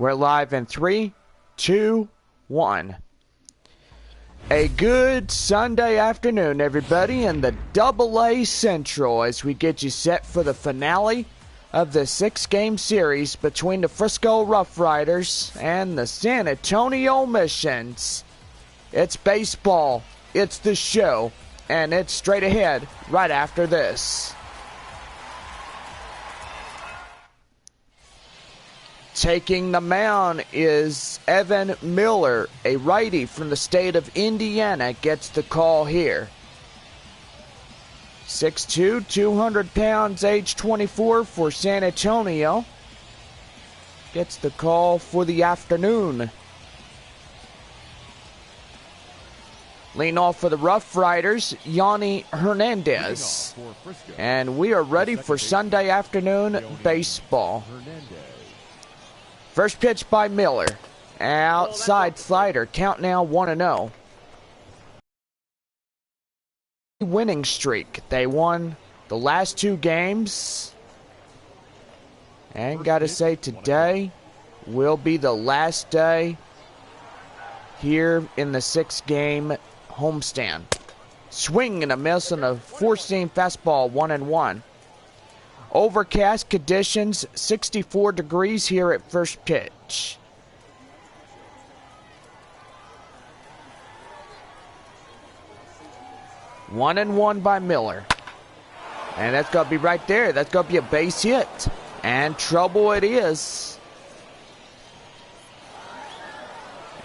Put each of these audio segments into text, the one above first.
We're live in 3, 2, 1. A good Sunday afternoon, everybody, in the AA Central as we get you set for the finale of the 6-game series between the Frisco RoughRiders and the San Antonio Missions. It's baseball, it's the show, and it's straight ahead right after this. Taking the mound is Evan Miller, a righty from the state of Indiana, gets the call here. 6'2", 200 pounds, age 24 for San Antonio. Gets the call for the afternoon. Leading off for the RoughRiders, Yanni Hernandez. And we are ready for Sunday afternoon baseball. First pitch by Miller. Outside slider. Count now 1-0. Winning streak. They won the last 2 games. And gotta say, today will be the last day here in the 6-game homestand. Swing and a miss on a 4-seam fastball, 1-1. Overcast conditions, 64 degrees here at first pitch. One and one by Miller. And that's going to be right there. That's going to be a base hit. And trouble it is.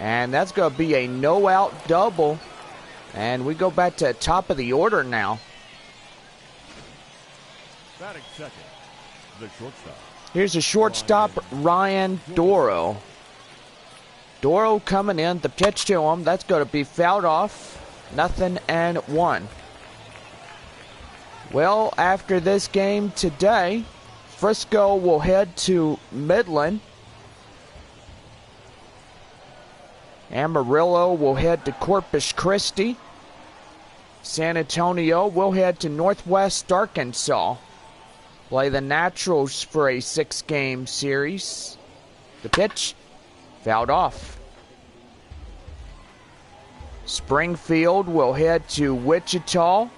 And that's going to be a no-out double. And we go back to the top of the order now. Batting second, the shortstop. Here's a shortstop, Ryan Doro. Doro coming in, the pitch to him. That's going to be fouled off. 0-1. Well, after this game today, Frisco will head to Midland. Amarillo will head to Corpus Christi. San Antonio will head to Northwest Arkansas. Play the Naturals for a 6-game series. The pitch, fouled off. Springfield will head to Wichita.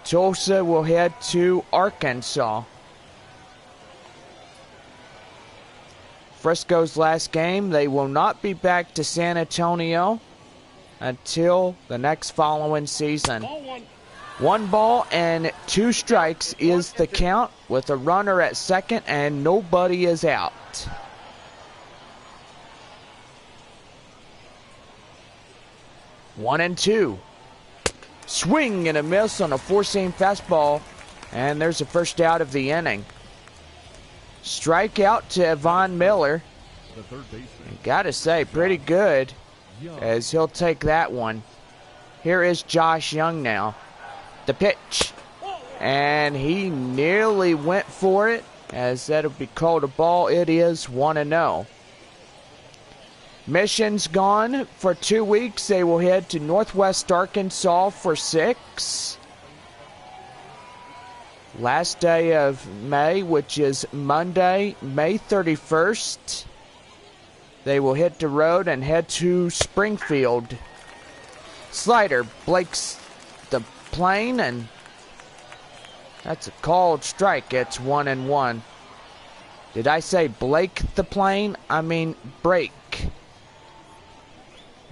Tulsa will head to Arkansas. Frisco's last game, they will not be back to San Antonio until the next following season. 1 ball and 2 strikes is the count with a runner at second and nobody is out. One and two. Swing and a miss on a 4-seam fastball, and there's the first out of the inning. Strikeout to Evan Miller. Gotta say, pretty good as he'll take that one. Here is Josh Young now. The pitch, and he nearly went for it, as that'll be called a ball. It is 1-0. Mission's gone for 2 weeks. They will head to Northwest Arkansas for 6. Last day of May, which is Monday, May 31st. They will hit the road and head to Springfield. Slider breaks the plane, and that's a called strike. It's 1-1. Did I say Blake the plane? I mean break.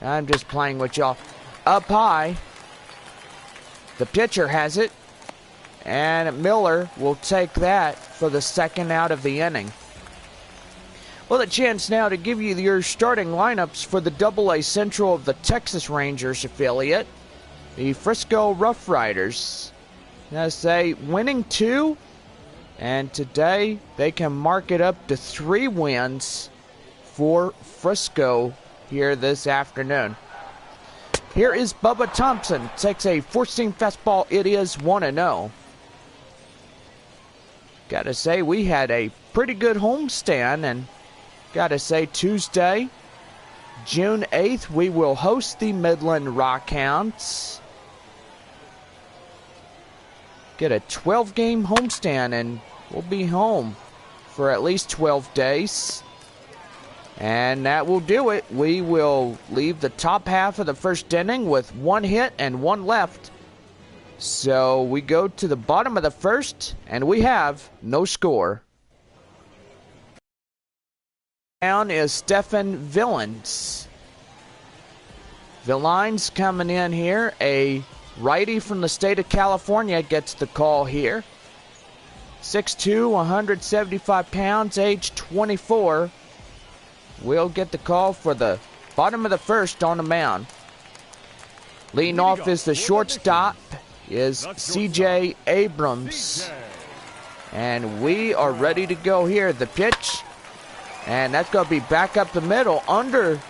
I'm just playing with y'all. Up high. The pitcher has it. And Miller will take that for the second out of the inning. Well, a chance now to give you your starting lineups for the AA Central of the Texas Rangers affiliate. The Frisco RoughRiders. I say winning 2, and today they can mark it up to 3 wins for Frisco here this afternoon. Here is Bubba Thompson. Takes a 4-seam fastball. It is 1-0. Gotta say, we had a pretty good homestand, and gotta say, Tuesday, June 8th, we will host the Midland Rockhounds. Get a 12-game homestand, and we'll be home for at least 12 days. And that will do it. We will leave the top half of the first inning with 1 hit and 1 left. So we go to the bottom of the first, and we have no score. Down is Stefan Villains. Villains coming in here. A righty from the state of California gets the call here. 6'2", 175 pounds, age 24. Will get the call for the bottom of the first on the mound. Leading off is the shortstop, is CJ Abrams. And we are ready to go here. The pitch, and that's going to be back up the middle under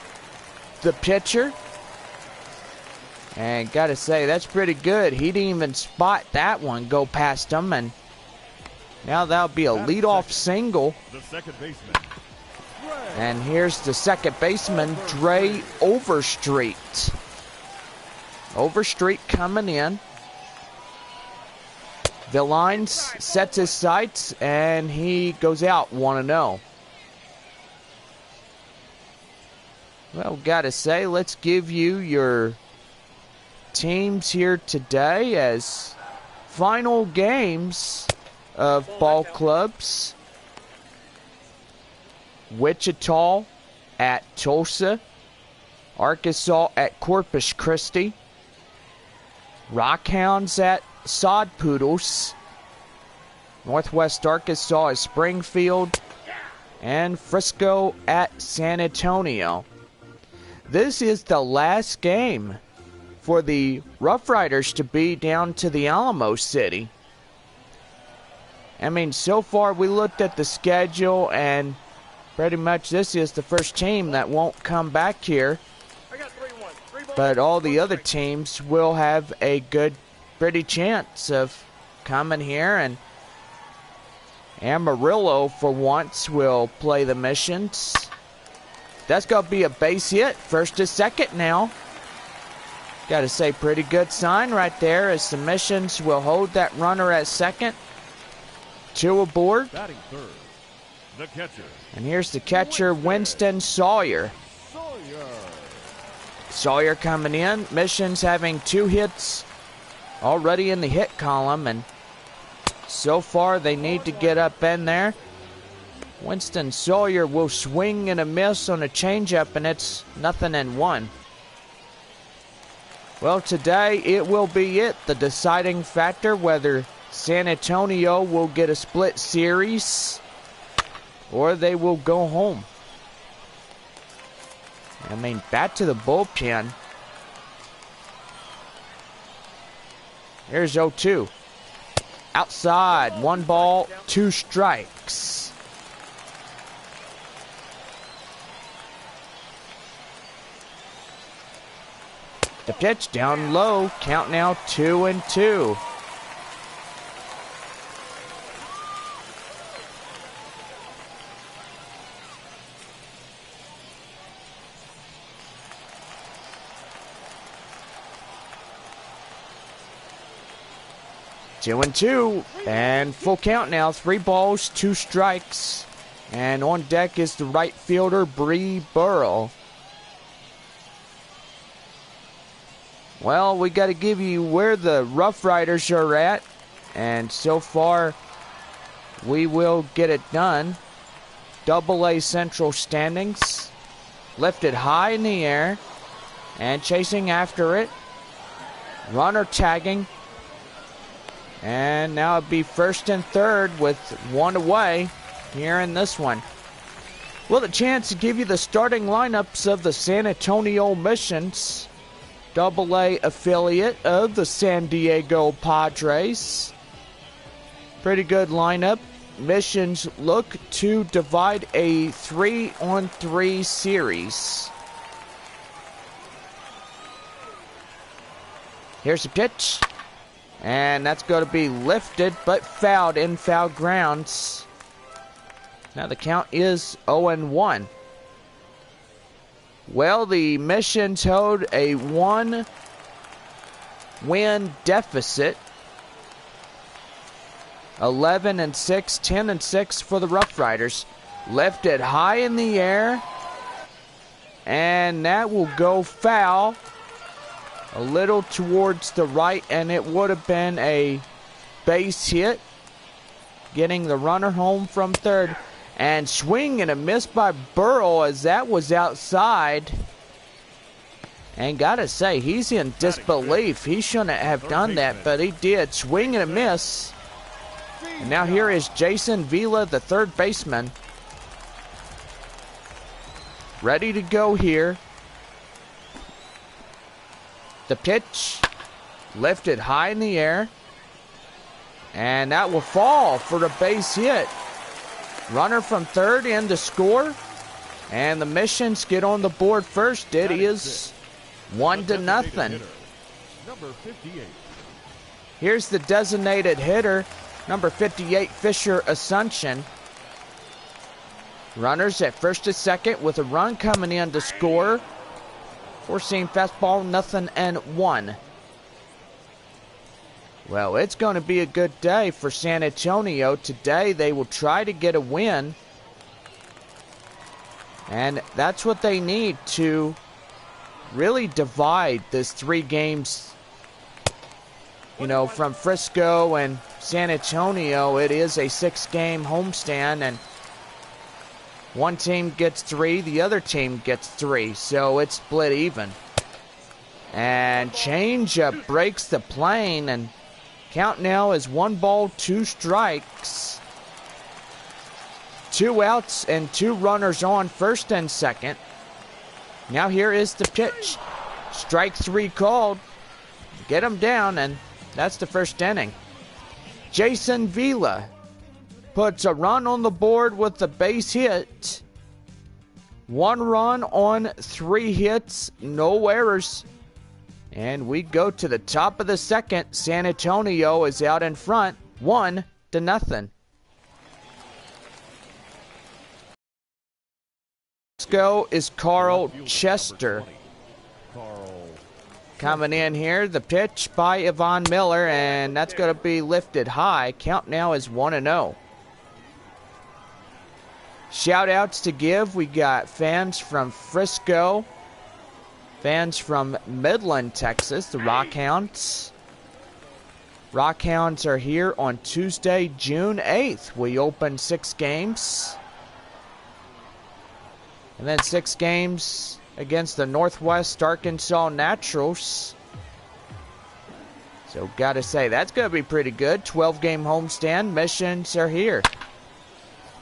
the pitcher. And got to say, that's pretty good. He didn't even spot that one go past him. And now that'll be a leadoff single. The second baseman. And here's the second baseman, Dre Overstreet. Overstreet coming in. Villains sets his sights, and he goes out 1-0. Well, gotta say, let's give you your teams here today as final games of ball clubs. Wichita at Tulsa, Arkansas at Corpus Christi, Rockhounds at Sod Poodles, Northwest Arkansas at Springfield, and Frisco at San Antonio. This is the last game for the RoughRiders to be down to the Alamo City. I mean, so far we looked at the schedule, and pretty much this is the first team that won't come back here. But all the other teams will have a good, pretty chance of coming here. And Amarillo, for once, will play the missions. That's going to be a base hit. First to second now. Got to say, pretty good sign right there as the missions will hold that runner at second. 2 aboard. Batting third, the catcher. And here's the catcher, Winston Sawyer. Sawyer coming in. Missions having 2 hits already in the hit column. And so far they need to get up in there. Winston Sawyer will swing and a miss on a changeup, and it's 0-1. Well, today it will be the deciding factor whether San Antonio will get a split series or they will go home. I mean, back to the bullpen. Here's 0-2. Outside, 1 ball, 2 strikes. The pitch down low, count now 2-2. Two and 2, and full count now. 3 balls, 2 strikes, and on deck is the right fielder, Bree Burrow. Well, we got to give you where the RoughRiders are at, and so far we will get it done. AA Central standings, lifted high in the air, and chasing after it. Runner tagging. And now it'd be first and third with 1 away here in this one. Well, the chance to give you the starting lineups of the San Antonio Missions, AA affiliate of the San Diego Padres. Pretty good lineup. Missions look to divide a 3-on-3 series. Here's the pitch. And that's going to be lifted, but fouled in foul grounds. Now the count is 0-1. Well, the Missions hold a 1-win deficit. 11-6, 10-6 for the RoughRiders. Lifted high in the air, And that will go foul. A little towards the right, and it would have been a base hit. Getting the runner home from third. And swing and a miss by Burrow as that was outside. And gotta say, he's in disbelief. He shouldn't have done that, but he did. Swing and a miss. And now here is Jason Vila, the third baseman. Ready to go here. The pitch lifted high in the air. And that will fall for the base hit. Runner from third in to score. And the Missions get on the board first. It is 1-0. Number 58. Here's the designated hitter, number 58, Fisher Assumption. Runners at first and second with a run coming in to score. Four-seam fastball, 0-1. Well, it's going to be a good day for San Antonio. Today they will try to get a win. And that's what they need to really divide this 3 games. You know, from Frisco and San Antonio, it is a 6-game homestand, and one team gets 3, the other team gets 3, so it's split even. And changeup breaks the plane, and count now is 1 ball, 2 strikes. 2 outs and 2 runners on first and second. Now here is the pitch. Strike 3 called. Get him down, and that's the first inning. Jason Vila puts a run on the board with the base hit. 1 run on 3 hits, no errors. And we go to the top of the second. San Antonio is out in front, 1-0. Frisco is Carl Chester. Coming in here, the pitch by Yvonne Miller, and that's going to be lifted high. Count now is 1-0. Shout outs to give. We got fans from Frisco, fans from Midland, Texas, the Rockhounds. Rockhounds are here on Tuesday, June 8th. We open 6 games. And then 6 games against the Northwest Arkansas Naturals. So gotta say, that's gonna be pretty good. 12-game homestand. Missions are here.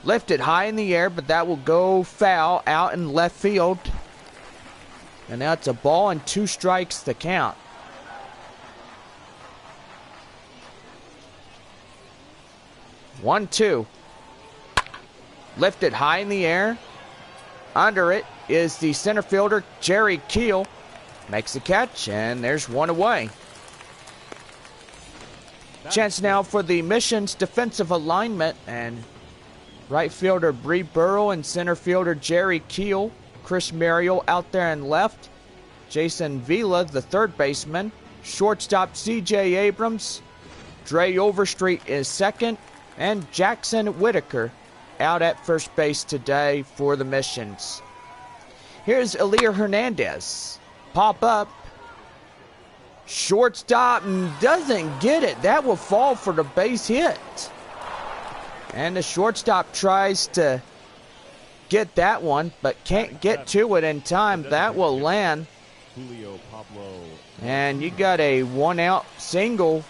Lifted high in the air, but that will go foul out in left field. And now it's a ball and 2 strikes to count. One, 2. Lifted high in the air. Under it is the center fielder, Jerry Keel. Makes a catch, and there's 1 away. Chance now for the Missions defensive alignment, and right fielder Bree Burrow and center fielder Jerry Keel. Chris Mariel out there in left. Jason Vila, the third baseman. Shortstop C.J. Abrams. Dre Overstreet is second. And Jackson Whitaker out at first base today for the Missions. Here's Elir Hernandez. Pop up. Shortstop doesn't get it. That will fall for the base hit. And the shortstop tries to get that one, but can't get to it in time. That will land. And you got a 1-out single.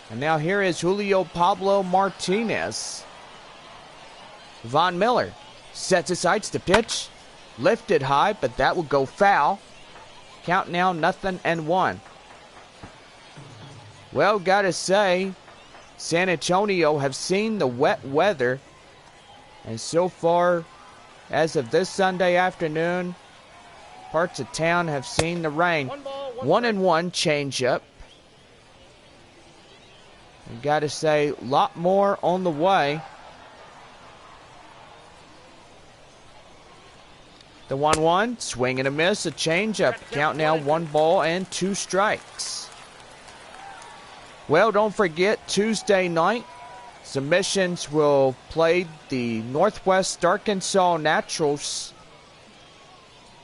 And now here is Julio Pablo Martinez. Von Miller sets his sights to pitch. Lifted high, but that will go foul. Count now 0-1. Well, gotta say, San Antonio have seen the wet weather. And so far, as of this Sunday afternoon, parts of town have seen the rain. 1-1 changeup. And gotta say, a lot more on the way. The 1-1, swing and a miss, a changeup. Count now 1 ball and 2 strikes. Well, don't forget, Tuesday night, Submissions will play the Northwest Arkansas Naturals.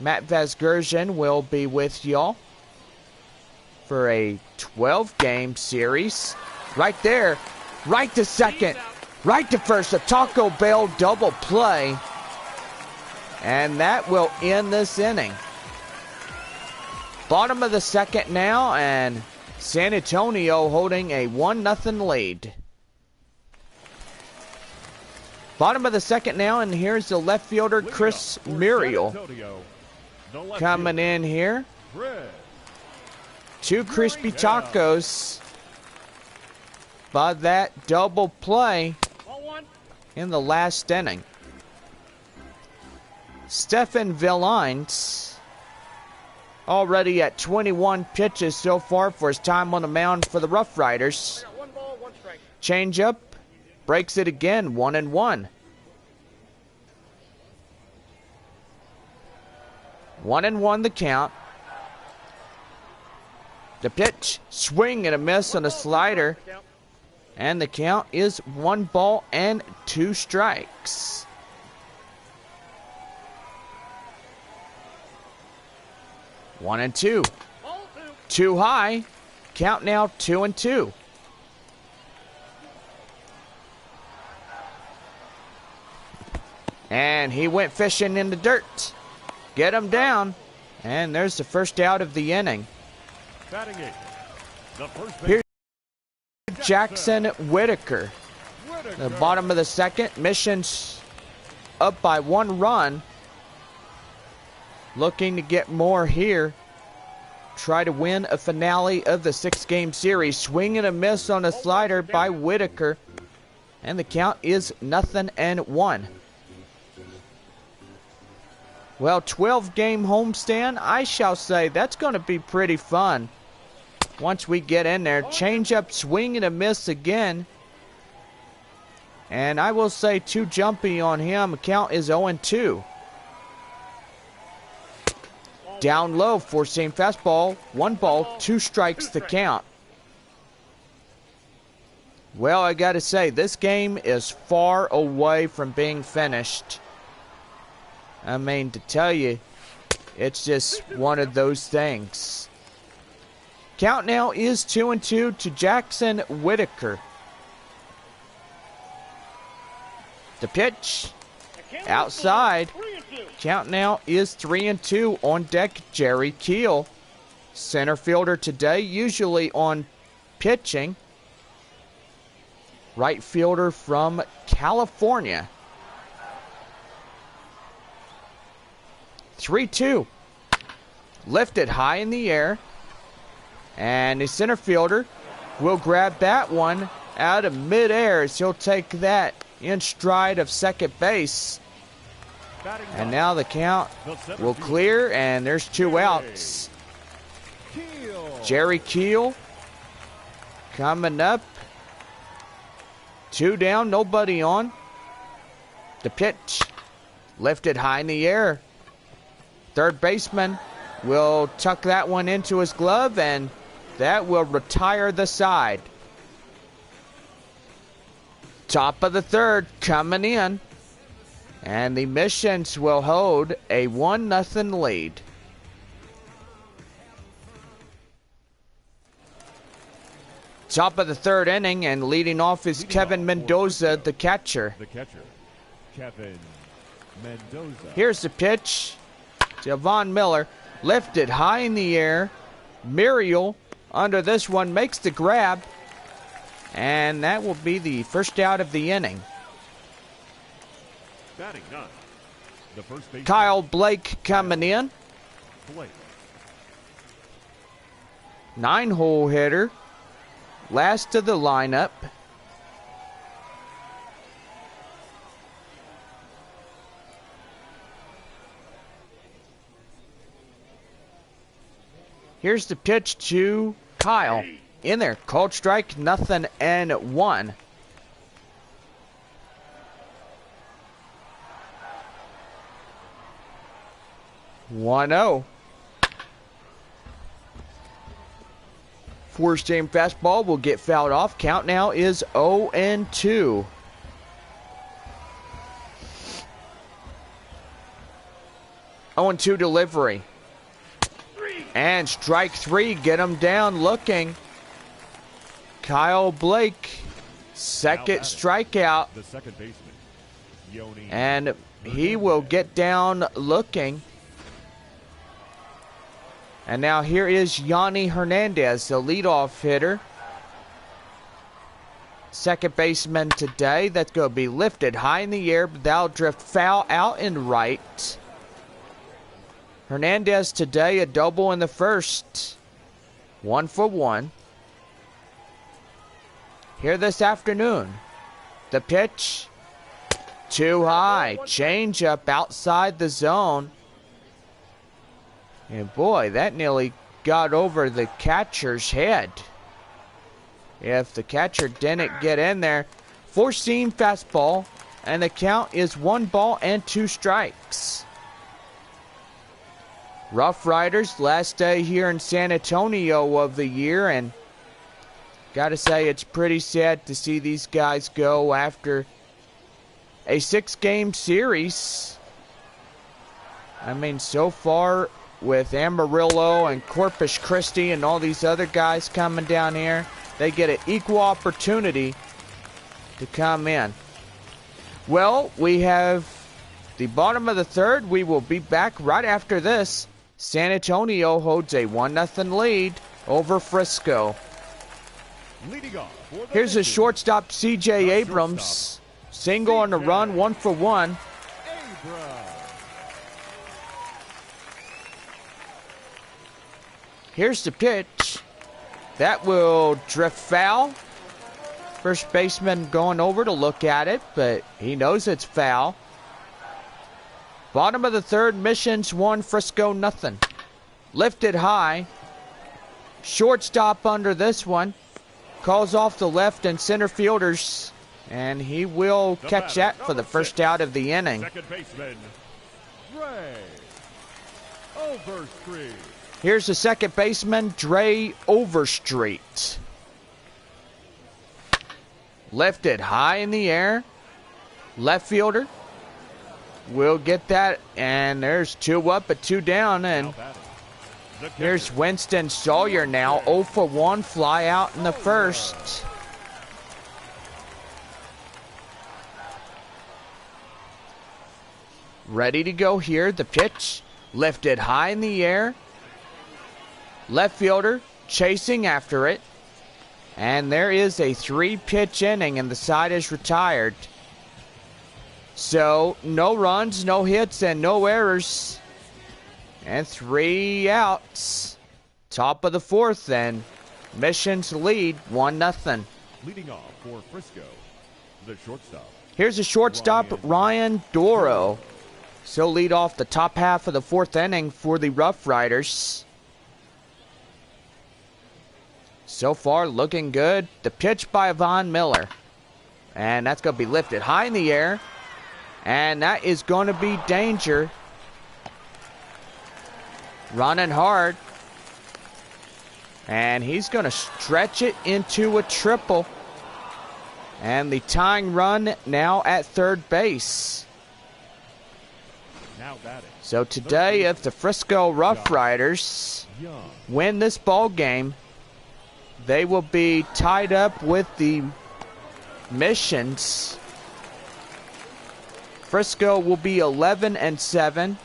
Matt Vasgersian will be with y'all for a 12-game series. Right there, right to second, right to first, a Taco Bell double play. And that will end this inning. Bottom of the second now, and San Antonio holding a 1-0 lead. Bottom of the second now, and here's the left fielder, Chris Muriel, coming in here. 2 crispy tacos by that double play in the last inning. Stefan Villines already at 21 pitches so far for his time on the mound for the RoughRiders. Changeup, breaks it again, 1-1. 1-1 the count. The pitch, swing and a miss on a slider. And the count is 1-2 strikes. One and two. Too high. Count now 2-2. And he went fishing in the dirt. Get him down. And there's the first out of the inning. Here's Jackson Whitaker. The bottom of the second. Mission's up by 1 run. Looking to get more here. Try to win a finale of the 6-game series. Swing and a miss on a slider by Whitaker. And the count is 0-1. Well, 12-game homestand, I shall say that's going to be pretty fun. Once we get in there, change up, swing and a miss again. And I will say too jumpy on him. Count is 0-2. Down low, 4-seam fastball, 1-2 strikes to count. Well, I got to say, this game is far away from being finished. I mean, to tell you, it's just one of those things. Count now is 2-2 to Jackson Whitaker. The pitch, outside. Count now is 3-2 on deck, Jerry Keel. Center fielder today, usually on pitching. Right fielder from California. 3-2. Lifted high in the air. And the center fielder will grab that one out of midair as he'll take that in stride of second base. And now the count will clear, and there's 2 outs. Jerry Keel coming up. 2 down, nobody on. The pitch lifted high in the air. Third baseman will tuck that one into his glove, and that will retire the side. Top of the third coming in. And the Missions will hold a 1-0 lead. Top of the third inning, and leading off is Kevin Mendoza, the catcher. Kevin Mendoza. Here's the pitch. Javon Miller lifted high in the air. Muriel under this one makes the grab. And that will be the first out of the inning. Batting 9. The first base. Kyle Blake coming in. Blake. 9-hole hitter. Last of the lineup. Here's the pitch to Kyle. In there. Called strike, 0-1. One-0. 4-seam fastball will get fouled off. Count now is 0-2. 0-2 delivery. And strike 3, get him down looking. Kyle Blake, second strikeout. The second baseman, Yoni. And he will get down looking. And now here is Yanni Hernandez, the leadoff hitter. Second baseman today. That's going to be lifted high in the air, but that'll drift foul out and right. Hernandez today, a double in the first. 1 for 1. Here this afternoon, the pitch, too high. Change up outside the zone. And boy, that nearly got over the catcher's head. If the catcher didn't get in there. Four-seam fastball, and the count is 1 ball and 2 strikes. RoughRiders, last day here in San Antonio of the year, and gotta say it's pretty sad to see these guys go after a 6-game series. I mean, so far with Amarillo and Corpus Christi and all these other guys coming down here, they get an equal opportunity to come in. Well, we have the bottom of the third. We will be back right after this. San Antonio holds a 1-0 lead over Frisco. Leading off for the Here's a shortstop, C.J. Abrams. Single on the run, 1 for 1. Here's the pitch. That will drift foul. First baseman going over to look at it, but he knows it's foul. Bottom of the third, Missions 1, Frisco 0. Lifted high. Shortstop under this one. Calls off the left and center fielders, and he will catch that for the first out of the inning. Second baseman, Ray Overstreet. Here's the second baseman, Dre Overstreet. Lifted high in the air. Left fielder will get that, and there's 2 up but 2 down, and here's Winston Sawyer now, 0 for 1, fly out in the first. Ready to go here, the pitch, lifted high in the air. Left fielder chasing after it, and there is a 3-pitch inning, and the side is retired. So, no runs, no hits, and no errors. And 3 outs. Top of the fourth, and Missions lead 1-0. Leading off for Frisco, the shortstop. Here's a shortstop, Ryan Doro. So lead off the top half of the fourth inning for the RoughRiders. So far, looking good. The pitch by Von Miller. And that's going to be lifted high in the air. And that is going to be danger. Running hard. And he's going to stretch it into a triple. And the tying run now at third base. Now batting. So today, if the Frisco RoughRiders win this ball game, they will be tied up with the Missions. Frisco will be 11-7.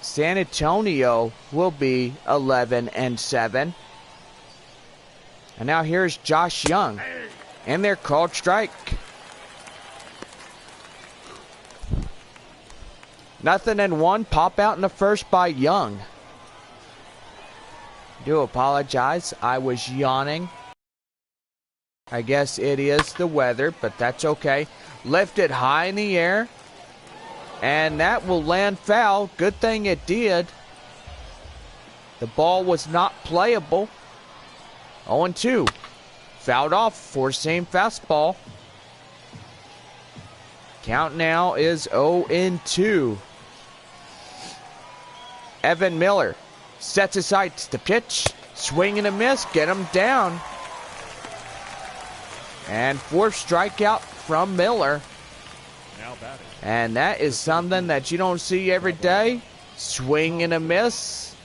San Antonio will be 11-7. And now here's Josh Young. And they're called strike. 0-1. Pop out in the first by Young. Do apologize. I was yawning. I guess it is the weather, but that's okay. Lifted high in the air. And that will land foul. Good thing it did. The ball was not playable. 0-2. Fouled off. Four-seam fastball. Count now is 0-2. Evan Miller sets his sights to pitch. Swing and a miss. Get him down. And fourth strikeout from Miller. Now batting. And that is something that you don't see every day. Swing and a miss.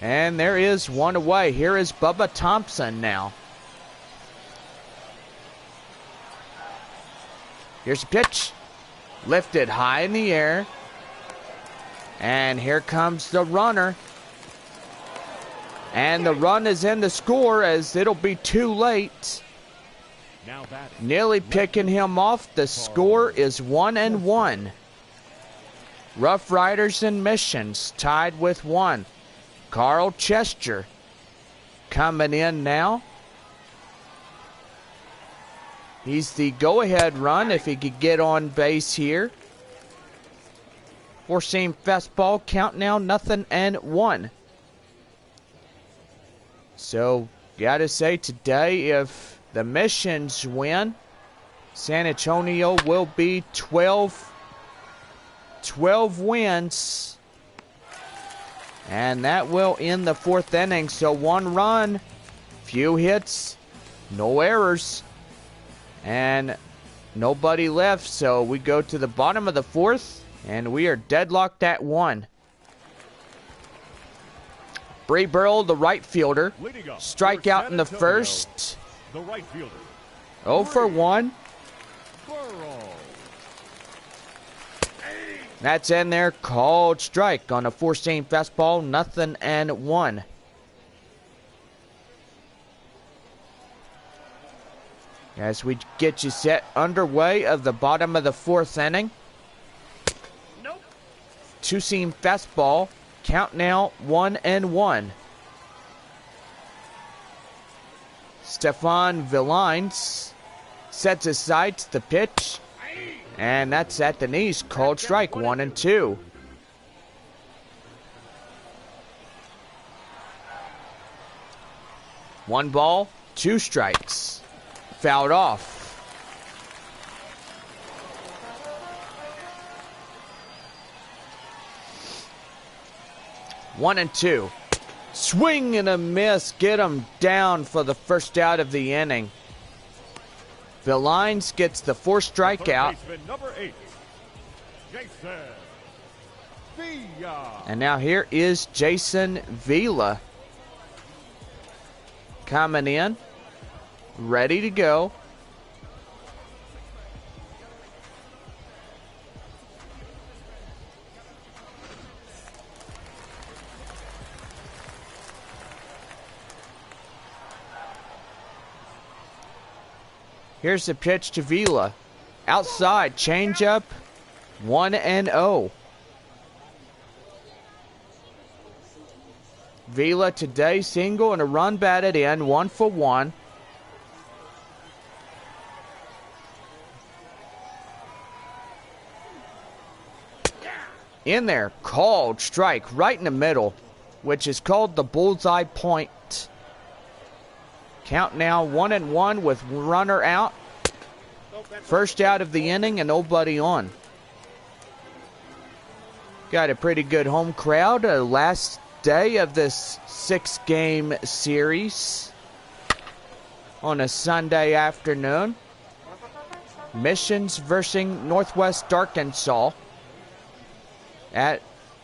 And there is one away. Here is Bubba Thompson now. Here's a pitch. Lifted high in the air. And here comes the runner. And the run is in the score as it'll be too late. Now batting. Nearly picking him off. The score is 1-1. RoughRiders and Missions tied with 1. Carl Chester coming in now. He's the go-ahead run if he could get on base here. Four-seam fastball, count now 0-1. So, gotta say today, if the Missions win, San Antonio will be 12 wins. And that will end the 4th inning. So 1 run, few hits, no errors, and nobody left. So we go to the bottom of the 4th, and we are deadlocked at 1. Bree Burrell, the right fielder, strikeout in the first. The right fielder. 0 for 1. Burrow. That's in there, called strike on a 4-seam fastball, 0-1. As we get you set underway of the bottom of the 4th inning. Nope. 2-seam fastball, count now 1-1. Stefan Villines sets his sights, the pitch. And that's at the knees, called strike, 1-2. One ball, 2 strikes. Fouled off. One and two. Swing and a miss. Get him down for the first out of the inning. Villines gets the 4th strikeout. Number 8, Jason Villa. And now here is Jason Villa coming in, ready to go. Here's the pitch to Villa. Outside, changeup, 1-0. Villa today single and a run batted in, 1 for 1. In there, called strike right in the middle, which is called the bullseye point. Count now 1-1 with runner out. First out of the inning and nobody on. Got a pretty good home crowd. Last day of this 6-game series on a Sunday afternoon. Missions versus Northwest Arkansas at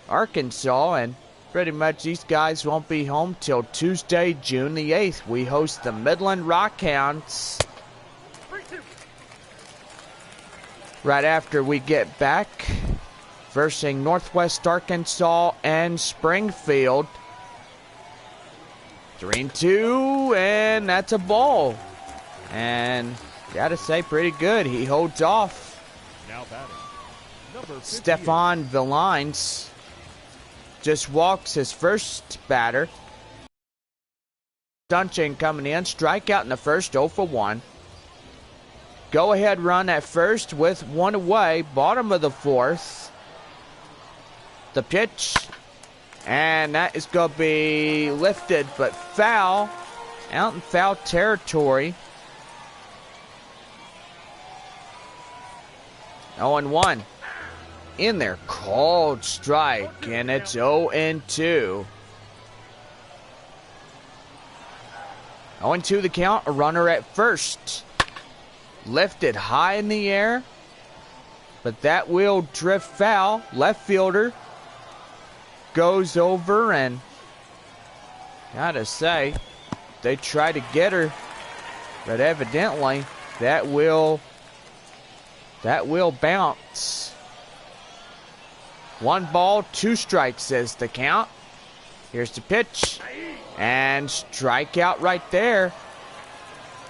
Arkansas, and pretty much these guys won't be home till Tuesday, June the 8th. We host the Midland Rockhounds right after we get back versus Northwest Arkansas and Springfield. 3-2, and that's a ball. And gotta say, pretty good. He holds off. Now batting, number 58. Stefan Villines just walks his first batter. Dunchen coming in, strikeout in the first, 0 for 1. Go ahead run at first with 1 away, bottom of the 4th. The pitch, and that is going to be lifted, but foul, out in foul territory. 0-1. In there, called strike, and it's 0-2. 0-2 the count, a runner at first. Lifted high in the air, But that will drift foul. Left fielder goes over, and gotta say, they try to get her, but evidently that will bounce. 1 ball, 2 strikes is the count. Here's the pitch, and strikeout right there.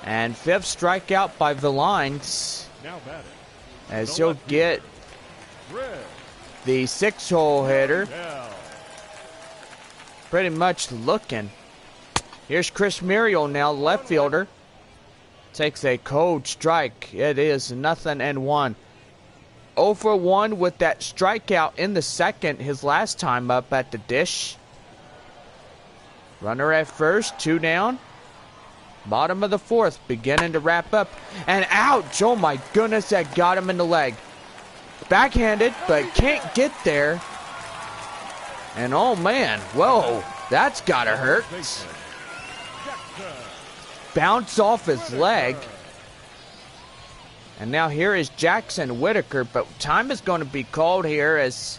And 5th strikeout by Villines, as he'll get the 6-hole hitter pretty much looking. Here's Chris Muriel now, left fielder. Takes a cold strike. It is 0-1. 0 for 1 with that strikeout in the 2nd, his last time up at the dish. Runner at first, 2 down. Bottom of the 4th, beginning to wrap up. And ouch! Oh my goodness, that got him in the leg. Backhanded, but can't get there. And oh man, whoa, that's gotta hurt. Bounce off his leg. And now here is Jackson Whitaker, but time is going to be called here, as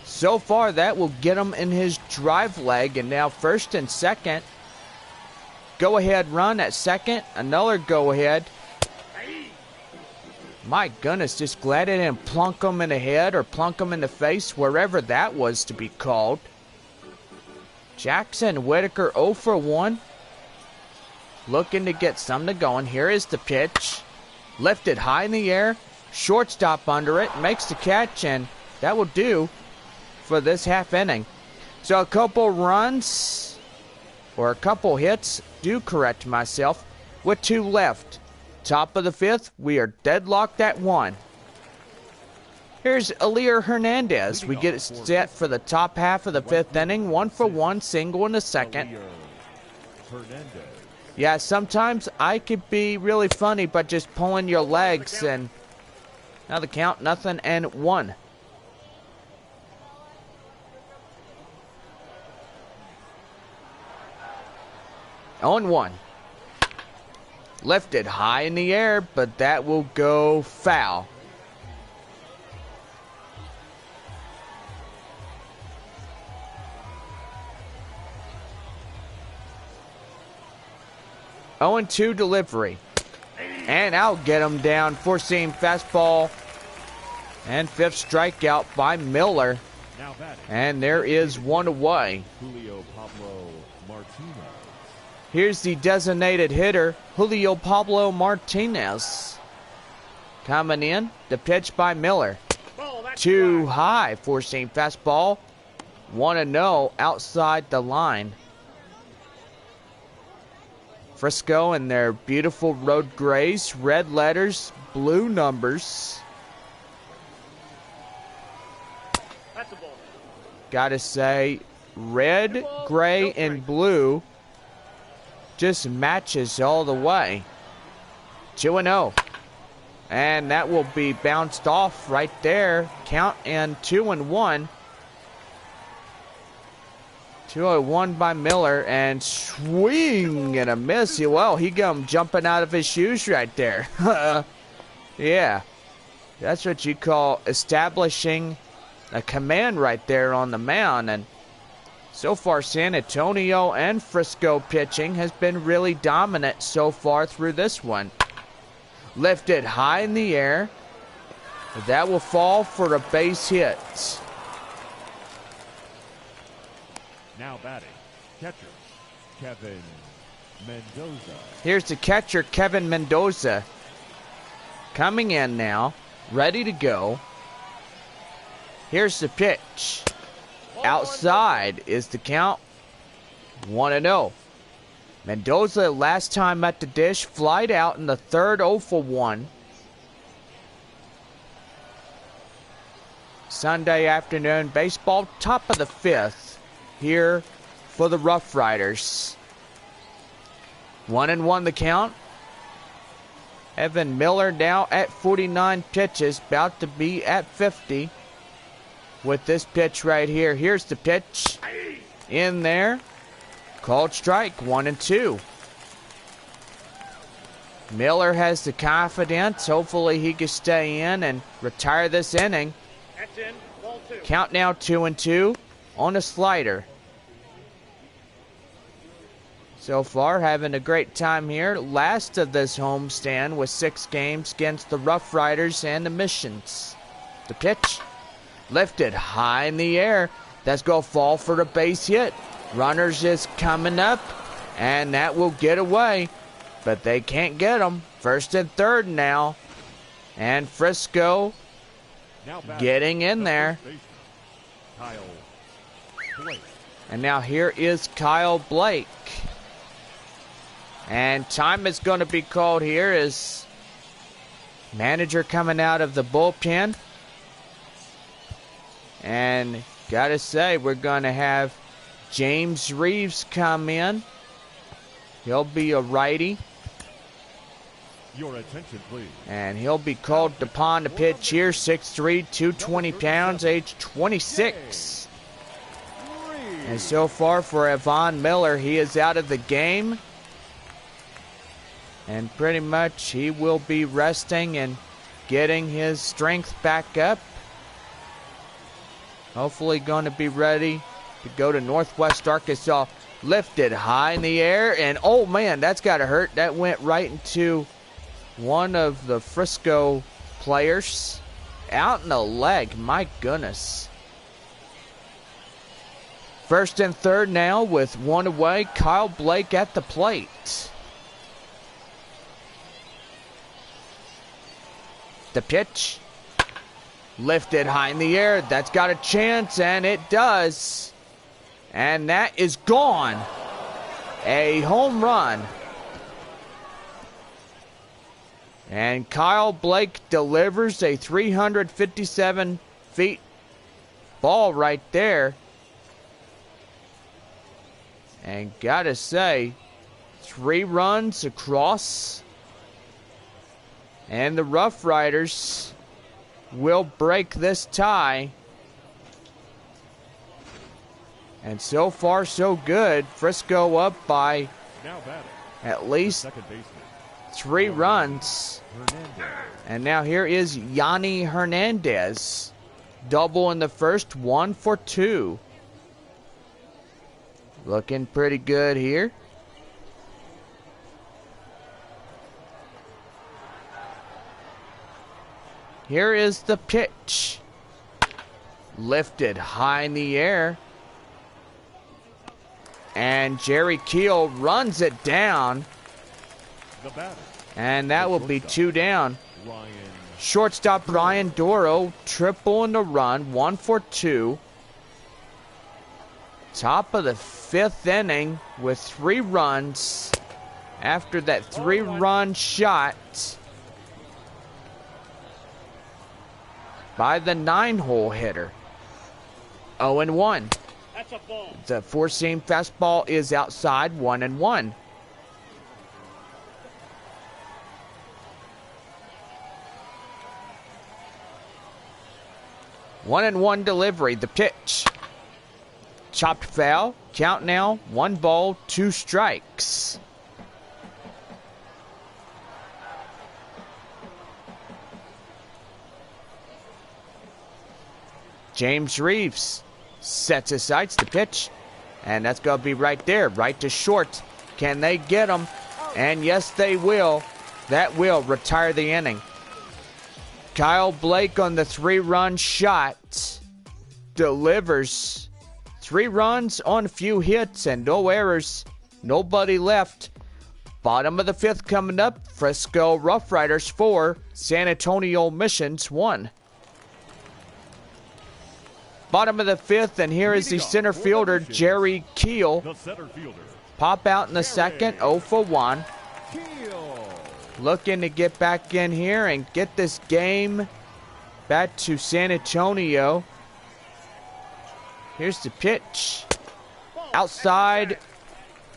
so far that will get him in his drive leg. And now 1st and 2nd. Go ahead run at 2nd. Another go ahead. My goodness, just glad it didn't plunk him in the head or plunk him in the face, wherever that was to be called. Jackson Whitaker 0 for 1. Looking to get something going. Here is the pitch. Lifted high in the air. Shortstop under it. Makes the catch, and that will do for this half inning. So a couple runs, or a couple hits, do correct myself, with 2 left. Top of the 5th, we are deadlocked at 1. Here's Elier Hernandez. We get it set for the top half of the 5th inning. 1 for 1, single in the 2nd. Yeah, sometimes I could be really funny by just pulling your legs, and now the count 0-1. 0-1. Lifted high in the air, but that will go foul. Oh, 2 delivery. And I'll get him down. 4-seam fastball. And 5th strikeout by Miller. And there is 1 away. Here's the designated hitter, Julio Pablo Martinez. Coming in, the pitch by Miller. Too high, 4-seam fastball. 1-0 outside the line. Frisco in their beautiful road grays, red letters, blue numbers. Gotta say, red, gray, and blue just matches all the way. 2-0. And that will be bounced off right there. Count and 2-1. 2-1 by Miller, and swing and a miss. Well, he got him jumping out of his shoes right there. Yeah, that's what you call establishing a command right there on the mound. And so far, San Antonio and Frisco pitching has been really dominant so far through this one. Lifted high in the air. That will fall for a base hit. Now batting, catcher, Kevin Mendoza. Here's the catcher, Kevin Mendoza. Coming in now, ready to go. Here's the pitch. Outside is the count. 1-0. Mendoza last time at the dish, flied out in the 3rd, 0 for 1. Sunday afternoon baseball, top of the 5th. Here for the RoughRiders. 1-1 the count. Evan Miller now at 49 pitches, about to be at 50 with this pitch right here. Here's the pitch. In there. Called strike, 1-2. Miller has the confidence. Hopefully he can stay in and retire this inning. That's in. Ball 2. Count now 2-2 on a slider. So far, having a great time here. Last of this homestand with 6 games against the RoughRiders and the Missions. The pitch lifted high in the air. That's going to fall for the base hit. Runners is coming up, and that will get away. But they can't get them. First and third now. And Frisco getting in there. Kyle Blake. And now here is Kyle Blake. And time is going to be called here as manager coming out of the bullpen. And gotta say, we're going to have James Reeves come in. He'll be a righty. Your attention, please. And he'll be called upon to pitch here. 6'3", 220 pounds, age 26. And so far for Yvonne Miller, he is out of the game. And pretty much he will be resting and getting his strength back up. Hopefully going to be ready to go to Northwest Arkansas. Lifted high in the air, and oh man, that's got to hurt. That went right into one of the Frisco players. Out in the leg, my goodness. First and third now with 1 away. Kyle Blake at the plate. The pitch. Lifted high in the air. That's got a chance, and it does. And that is gone. A home run. And Kyle Blake delivers a 357 feet ball right there. And gotta say, 3 runs across. And the RoughRiders will break this tie. And so far, so good. Frisco up by at least 3 runs. And now here is Yanni Hernandez. Double in the first, 1 for 2. Looking pretty good here. Here is the pitch. Lifted high in the air. And Jerry Keel runs it down. And that will be 2 down. Shortstop Ryan Doro, triple in the run, 1 for 2. Top of the 5th inning with 3 runs after that 3-run shot by the 9-hole hitter. 0-1. That's a ball. The 4-seam fastball is outside, 1-1. One and one delivery. The pitch. Chopped foul. Count now. 1 ball, 2 strikes. James Reeves sets his sights to pitch. And that's going to be right there. Right to short. Can they get him? And yes, they will. That will retire the inning. Kyle Blake on the 3-run shot delivers 3 runs on a few hits and no errors. Nobody left. Bottom of the 5th coming up. Frisco RoughRiders 4, San Antonio Missions 1. Bottom of the 5th, and here is the center fielder, Jerry Keel. Pop out in the second, 0 for 1. Looking to get back in here and get this game back to San Antonio. Here's the pitch. Outside,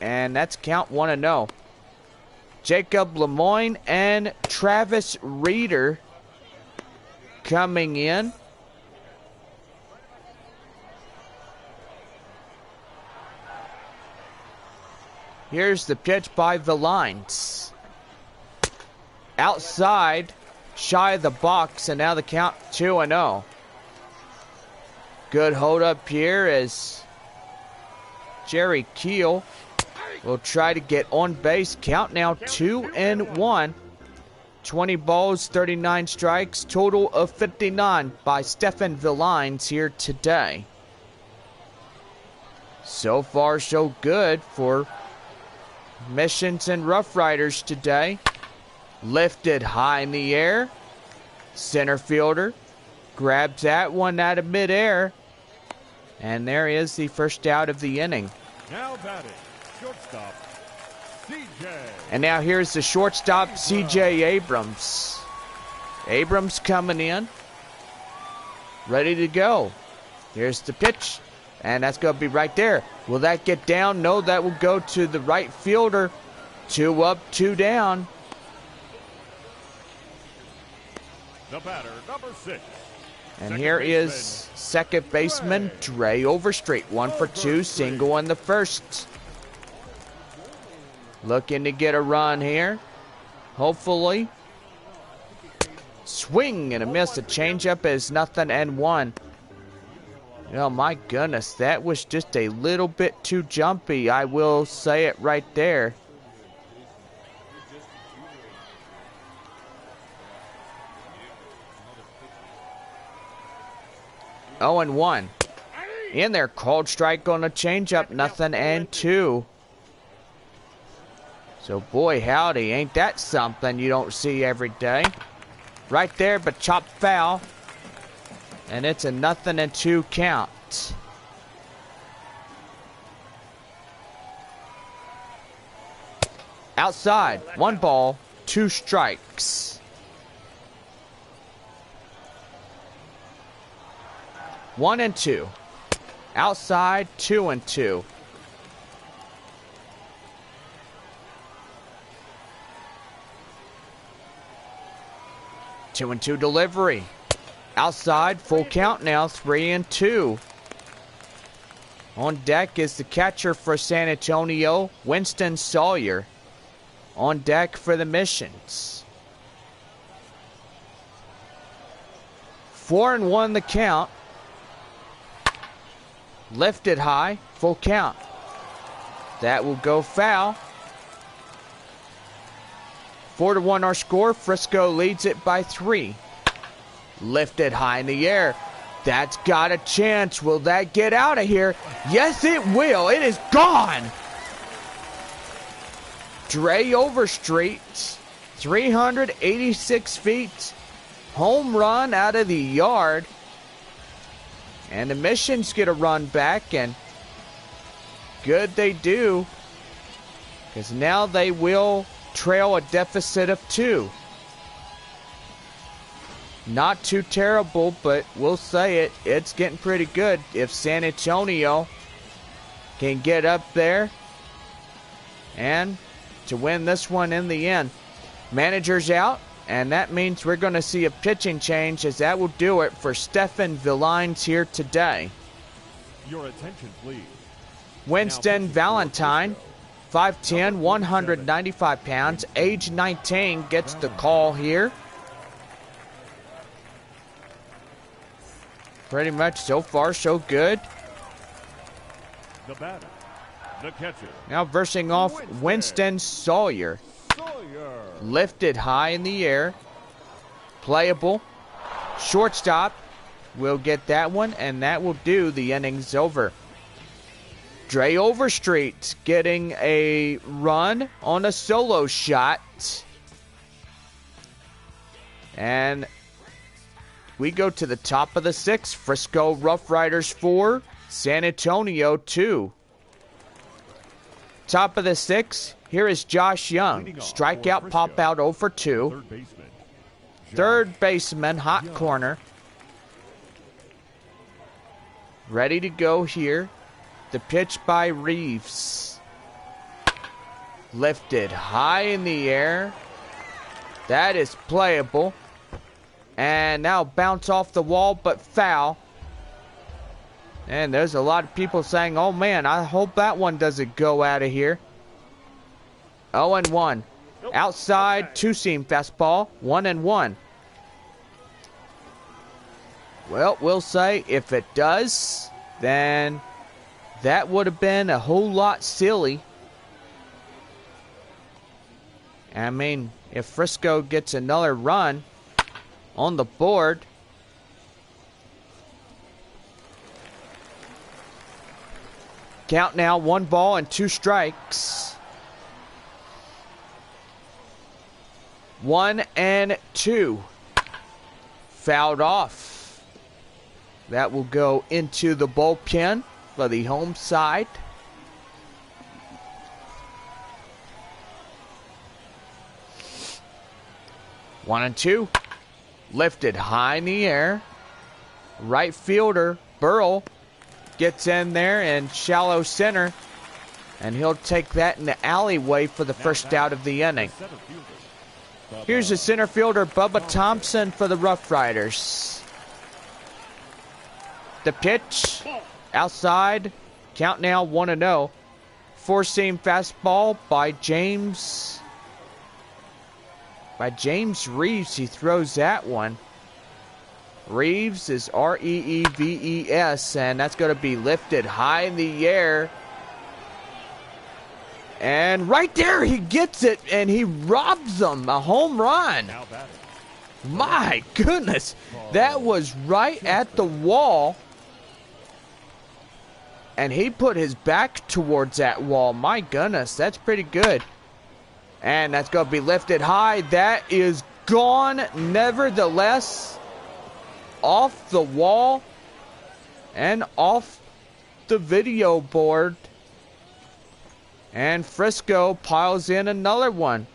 and that's count 1-0. Jacob Lemoyne and Travis Reeder coming in. Here's the pitch by the lines. outside, shy of the box, and now the count 2-0. Good hold up here as Jerry Keel will try to get on base. Count now 2-1. 20 balls, 39 strikes, total of 59 by Stefan Villines here today. So far, so good for Missions and RoughRiders today. Lifted high in the air. Center fielder grabs that one out of midair. And there is the first out of the inning. Now batting, shortstop, CJ. And now here's the shortstop, CJ Abrams. Abrams coming in. Ready to go. Here's the pitch. And that's going to be right there. Will that get down? No, that will go to the right fielder. 2 up, 2 down. The batter, number 6. And here is second baseman Dre Overstreet. 1 for 2, single in the first. Looking to get a run here. Hopefully. Swing and a miss. A changeup is 0-1. Oh my goodness, that was just a little bit too jumpy. I will say it right there. Oh, and 1. In there, called strike on a changeup, 0-2. So boy howdy, ain't that something you don't see every day. Right there, but chopped foul. And it's a 0-2 count. Outside, 1 ball, 2 strikes. 1-2. Outside, 2-2. Two and two delivery. Outside, full count now, 3-2. On deck is the catcher for San Antonio, Winston Sawyer. On deck for the Missions. 4-1 the count. Lifted high, full count. That will go foul. 4-1 our score. Frisco leads it by 3. Lifted high in the air. That's got a chance. Will that get out of here? Yes, it will. It is gone. Dre Overstreet, 386 feet. Home run out of the yard. And the Missions get a run back, and good they do, because now they will trail a deficit of 2. Not too terrible, but we'll say it, it's getting pretty good if San Antonio can get up there and to win this one in the end. Manager's out, and that means we're going to see a pitching change, as that will do it for Stefan Villines here today. Your attention, please. Winston Valentine, 5'10", 195 pounds, age 19, gets the call here. Pretty much so far so good. The batter, the catcher. Now versing off Winston Sawyer. Lifted high in the air. Playable. Shortstop will get that one, and that will do. The inning's over. Dre Overstreet getting a run on a solo shot. And we go to the top of the 6th. Frisco RoughRiders 4, San Antonio 2. Top of the 6th. Here is Josh Young. Strikeout, pop out 0 for 2. Third baseman, hot corner. Ready to go here. The pitch by Reeves. Lifted high in the air. That is playable. And now bounce off the wall, but foul. And there's a lot of people saying, oh man, I hope that one doesn't go out of here. 0-1. Outside, two-seam fastball, 1-1. Well, we'll say if it does, then that would have been a whole lot silly. I mean, if Frisco gets another run on the board, count now, 1 ball and 2 strikes. 1-2. Fouled off. That will go into the bullpen for the home side. One and two. Lifted high in the air. Right fielder, Burrell, gets in there in shallow center. And he'll take that in the alleyway for the first out of the inning. Here's the center fielder, Bubba Thompson, for the RoughRiders. The pitch, outside, count now 1-0. 4-seam fastball by James Reeves. He throws that one. Reeves is R-E-E-V-E-S, and that's going to be lifted high in the air. And right there, he gets it, and he robs them. A home run. My goodness, that was right at the wall. And he put his back towards that wall. My goodness, that's pretty good. And that's going to be lifted high. That is gone. Nevertheless, off the wall and off the video board. And Frisco piles in another one.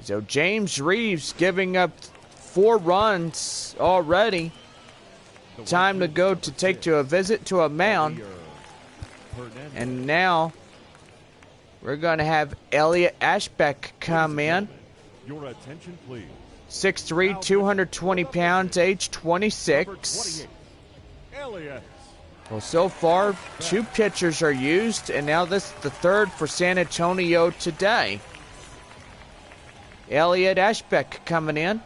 So James Reeves giving up 4 runs already. Time to go to take to a visit to a mound. And now we're going to have Elliot Ashbeck come in. Your attention, please. 6'3", 220 pounds, age 26. Well, so far, 2 pitchers are used, and now this is the 3rd for San Antonio today. Elliot Ashbeck coming in.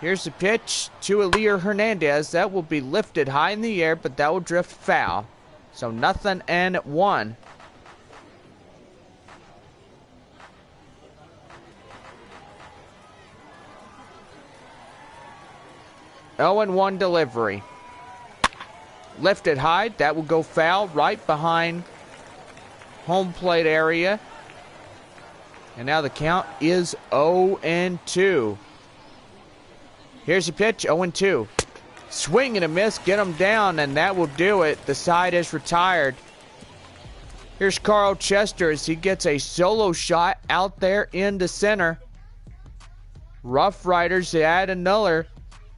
Here's the pitch to Elier Hernandez. That will be lifted high in the air, but that will drift foul. So 0-1. (0-1) delivery. Lifted high. That will go foul right behind home plate area. And now the count is 0-2. Here's the pitch, 0-2. Swing and a miss, get him down, and that will do it. The side is retired. Here's Carl Chester as he gets a solo shot out there in the center. RoughRiders add another,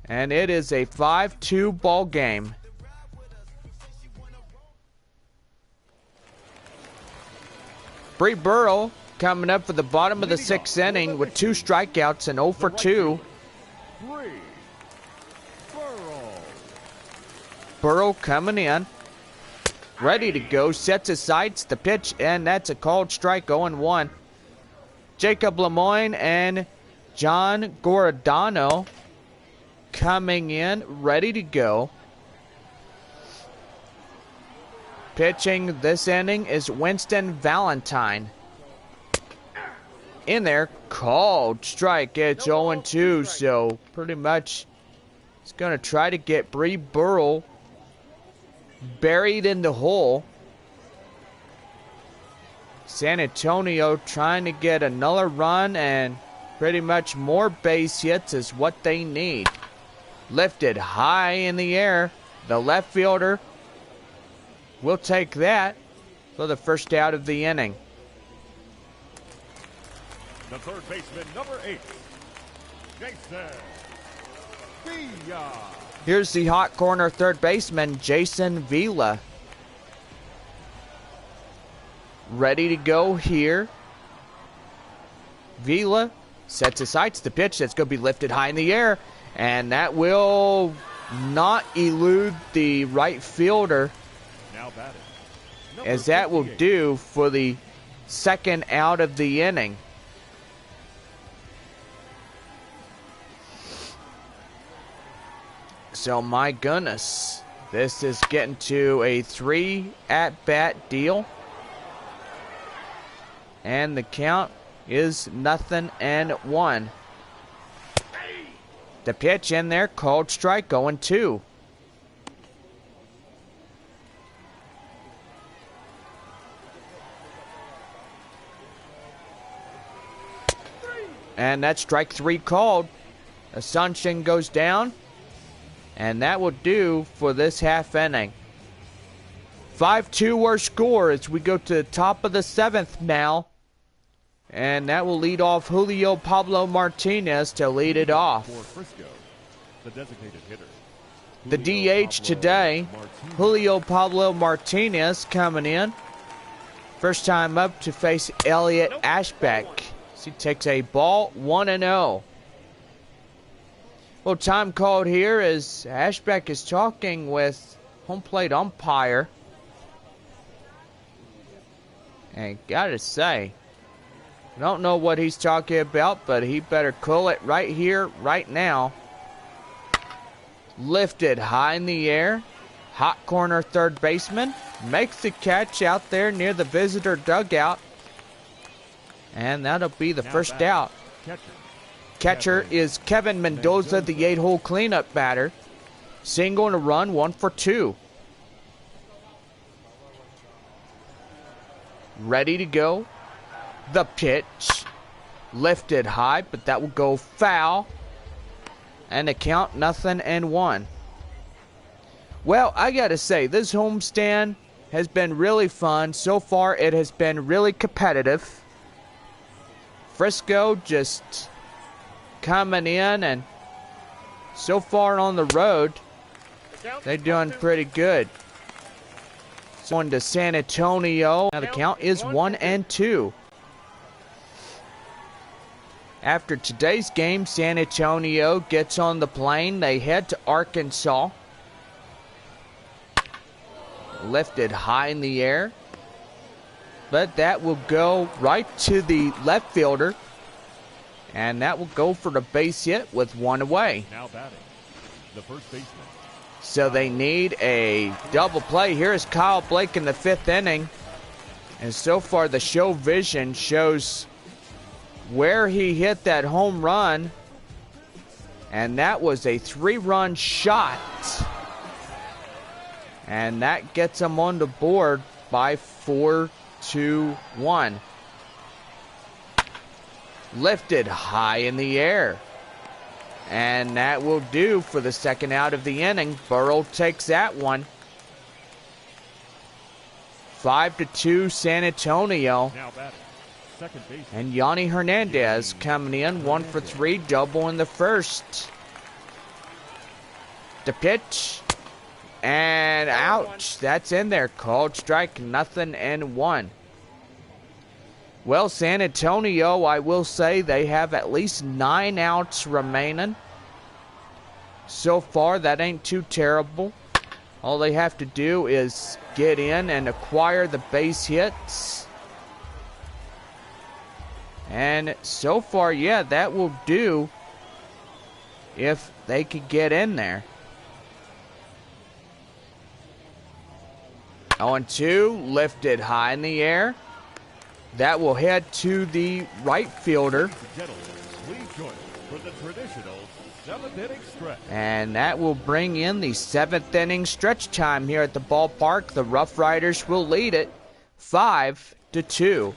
and it is a 5-2 ball game. Bree Burrell coming up for the bottom of the 6th inning with 2 strikeouts and 0 for 2. Burrow coming in, ready to go, sets his sights, the pitch, and that's a called strike, 0-1. Jacob Lemoyne and John Goradano coming in, ready to go. Pitching this inning is Winston Valentine. In there, called strike, it's 0-2, so pretty much it's going to try to get Bree Burrell buried in the hole. San Antonio trying to get another run, and pretty much more base hits is what they need. Lifted high in the air. The left fielder will take that for the first out of the inning. The third baseman, number 8, Jason Villa. Here's the hot corner third baseman, Jason Villa. Ready to go here. Villa sets his sights. The pitch that's going to be lifted high in the air. And that will not elude the right fielder. Now batting, as that will do for the second out of the inning. So my goodness, this is getting to a 3 at-bat deal. And the count is 0-1. The pitch in there, called strike, 0-2. And that's strike 3 called. Assumption goes down. And that will do for this half inning. 5-2 our score as we go to the top of the 7th now. And that will lead off Julio Pablo Martinez to lead it off. For Frisco, the designated hitter. The DH today, Julio Pablo Martinez coming in. First time up to face Elliot Ashbeck. He takes a ball, 1-0. Well, time called here as Ashbeck is talking with home plate umpire. And gotta say, I don't know what he's talking about, but he better call it right here, right now. Lifted high in the air. Hot corner third baseman. Makes the catch out there near the visitor dugout. And that'll be the first out. Catcher is Kevin Mendoza, the 8-hole cleanup batter. Single and a run, 1 for 2. Ready to go. The pitch. Lifted high, but that will go foul. And the count 0-1. Well, I gotta say, this homestand has been really fun. So far, it has been really competitive. Frisco just coming in, and so far on the road, they're doing pretty good. Going to San Antonio. Now the count is 1-2. After today's game, San Antonio gets on the plane. They head to Arkansas. Lifted high in the air. But that will go right to the left fielder. And that will go for the base hit with 1 away. Now batting, the first baseman. So they need a double play. Here is Kyle Blake in the 5th inning. And so far the show vision shows where he hit that home run. And that was a 3-run shot. And that gets him on the board by 4-1. Lifted high in the air. And that will do for the second out of the inning. Burrow takes that one. 5-2 San Antonio. Now batting, second baseman. And Yanni Hernandez coming in, 1 for 3, double in the first. The pitch. And ouch, that's in there. Called strike, 0-1. Well, San Antonio, I will say they have at least 9 outs remaining. So far, that ain't too terrible. All they have to do is get in and acquire the base hits. And so far, yeah, that will do if they could get in there. 0-2, lifted high in the air. That will head to the right fielder. And that will bring in the 7th inning stretch time here at the ballpark. The RoughRiders will lead it 5-2.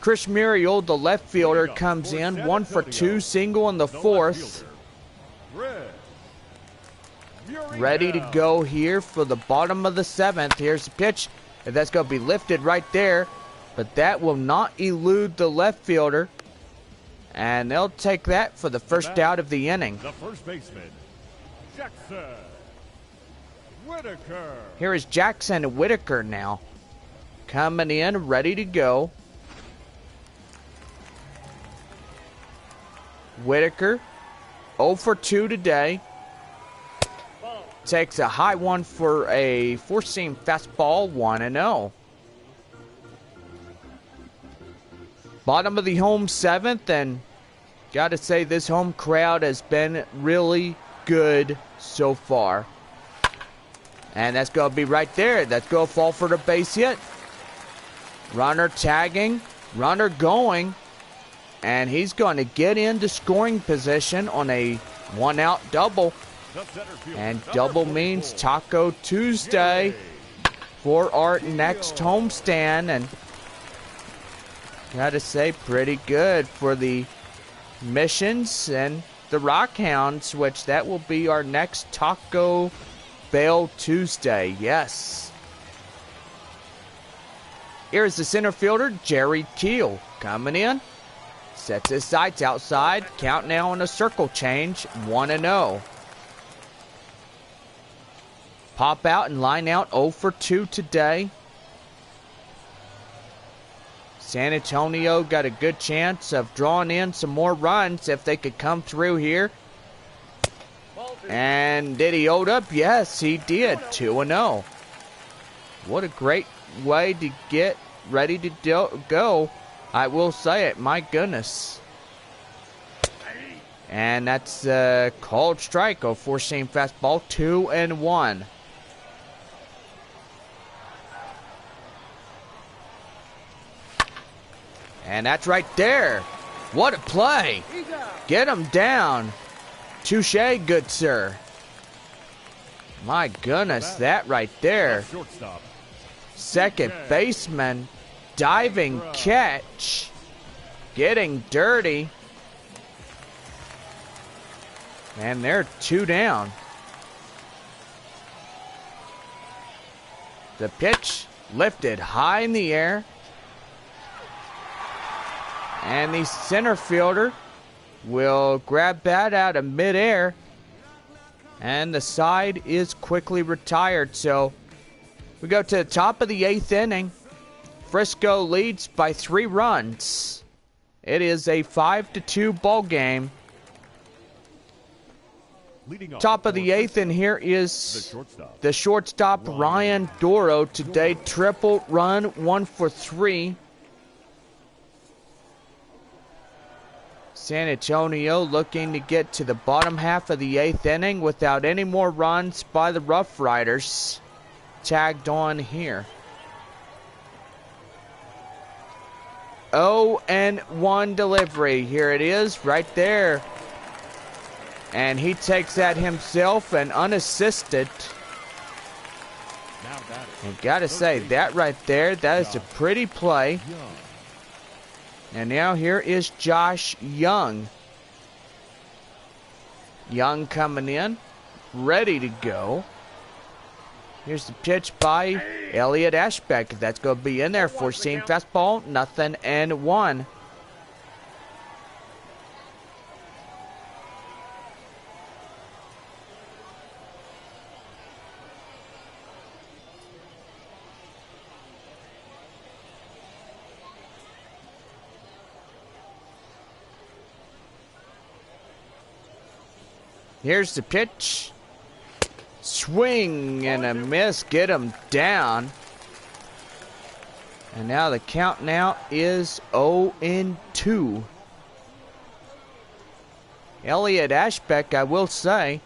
Chris Muriel, the left fielder, comes in, 1 for 2, single in the 4th. Ready to go here for the bottom of the 7th. Here's the pitch. That's going to be lifted right there. But that will not elude the left fielder. And they'll take that for the first out of the inning. The first baseman, Jackson Whitaker. Here is Jackson Whitaker now. Coming in, ready to go. Whitaker, 0 for 2 today. takes a high one for a four-seam fastball, 1-0. Bottom of the home seventh, and gotta say this home crowd has been really good so far. And that's gonna be right there. That's gonna fall for the base hit. Runner tagging, runner going, and he's going to get into scoring position on a one-out double. And double means Taco Tuesday for our next homestand. And gotta say, pretty good for the Missions and the Rockhounds, which that will be our next Taco Bell Tuesday. Yes. Here's the center fielder, Jerry Keel, coming in. Sets his sights outside. Count now on a circle change, 1-0. Pop out and line out 0 for 2 today. San Antonio got a good chance of drawing in some more runs if they could come through here. And did he hold up? Yes, he did. 2-0. What a great way to get ready to go. I will say it. My goodness. And that's a called strike. A four-seam fastball. 2-1. And that's right there. What a play. Get him down. Touche, good sir. My goodness, that right there. Second baseman, diving catch. Getting dirty. And they're 2 down. The pitch lifted high in the air. And the center fielder will grab that out of midair. And the side is quickly retired. So we go to the top of the 8th inning. Frisco leads by 3 runs. It is a 5-2 ball game. Top of the 8th, and here is the shortstop Ryan Doro today. Triple run, 1 for 3. San Antonio looking to get to the bottom half of the 8th inning without any more runs by the RoughRiders. Tagged on here. 0-1 delivery. Here it is, right there. And he takes that himself and unassisted. And gotta say, that right there, that is a pretty play. And now here is Josh Young. Young coming in, ready to go. Here's the pitch by Elliot Ashbeck. That's going to be in there. Four-seam fastball, 0-1. Here's the pitch. Swing and a miss. Get him down. And now the count now is 0-2. Elliot Ashbeck, I will say,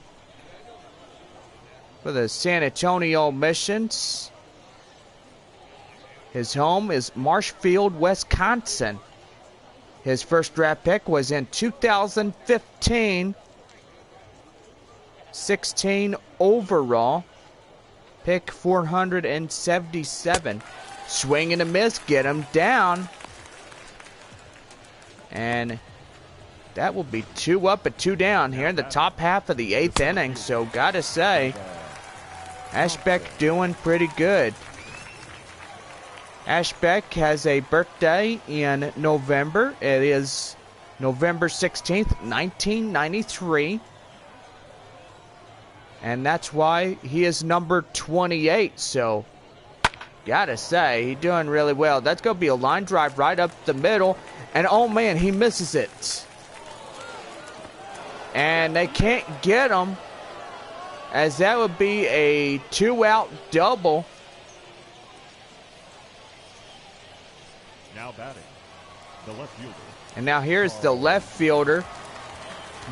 for the San Antonio Missions. His home is Marshfield, Wisconsin. His first draft pick was in 2015. 16 overall. Pick 477. Swing and a miss. Get him down. And that will be 2 up and 2 down here in the top half of the 8th inning. So gotta say, Ashbeck doing pretty good. Ashbeck has a birthday in November. It is November 16th, 1993. And that's why he is number 28. So, gotta say, he's doing really well. That's going to be a line drive right up the middle. And, oh, man, he misses it. And they can't get him. as that would be a 2-out double. Now batting, the left fielder. And now here's the left fielder.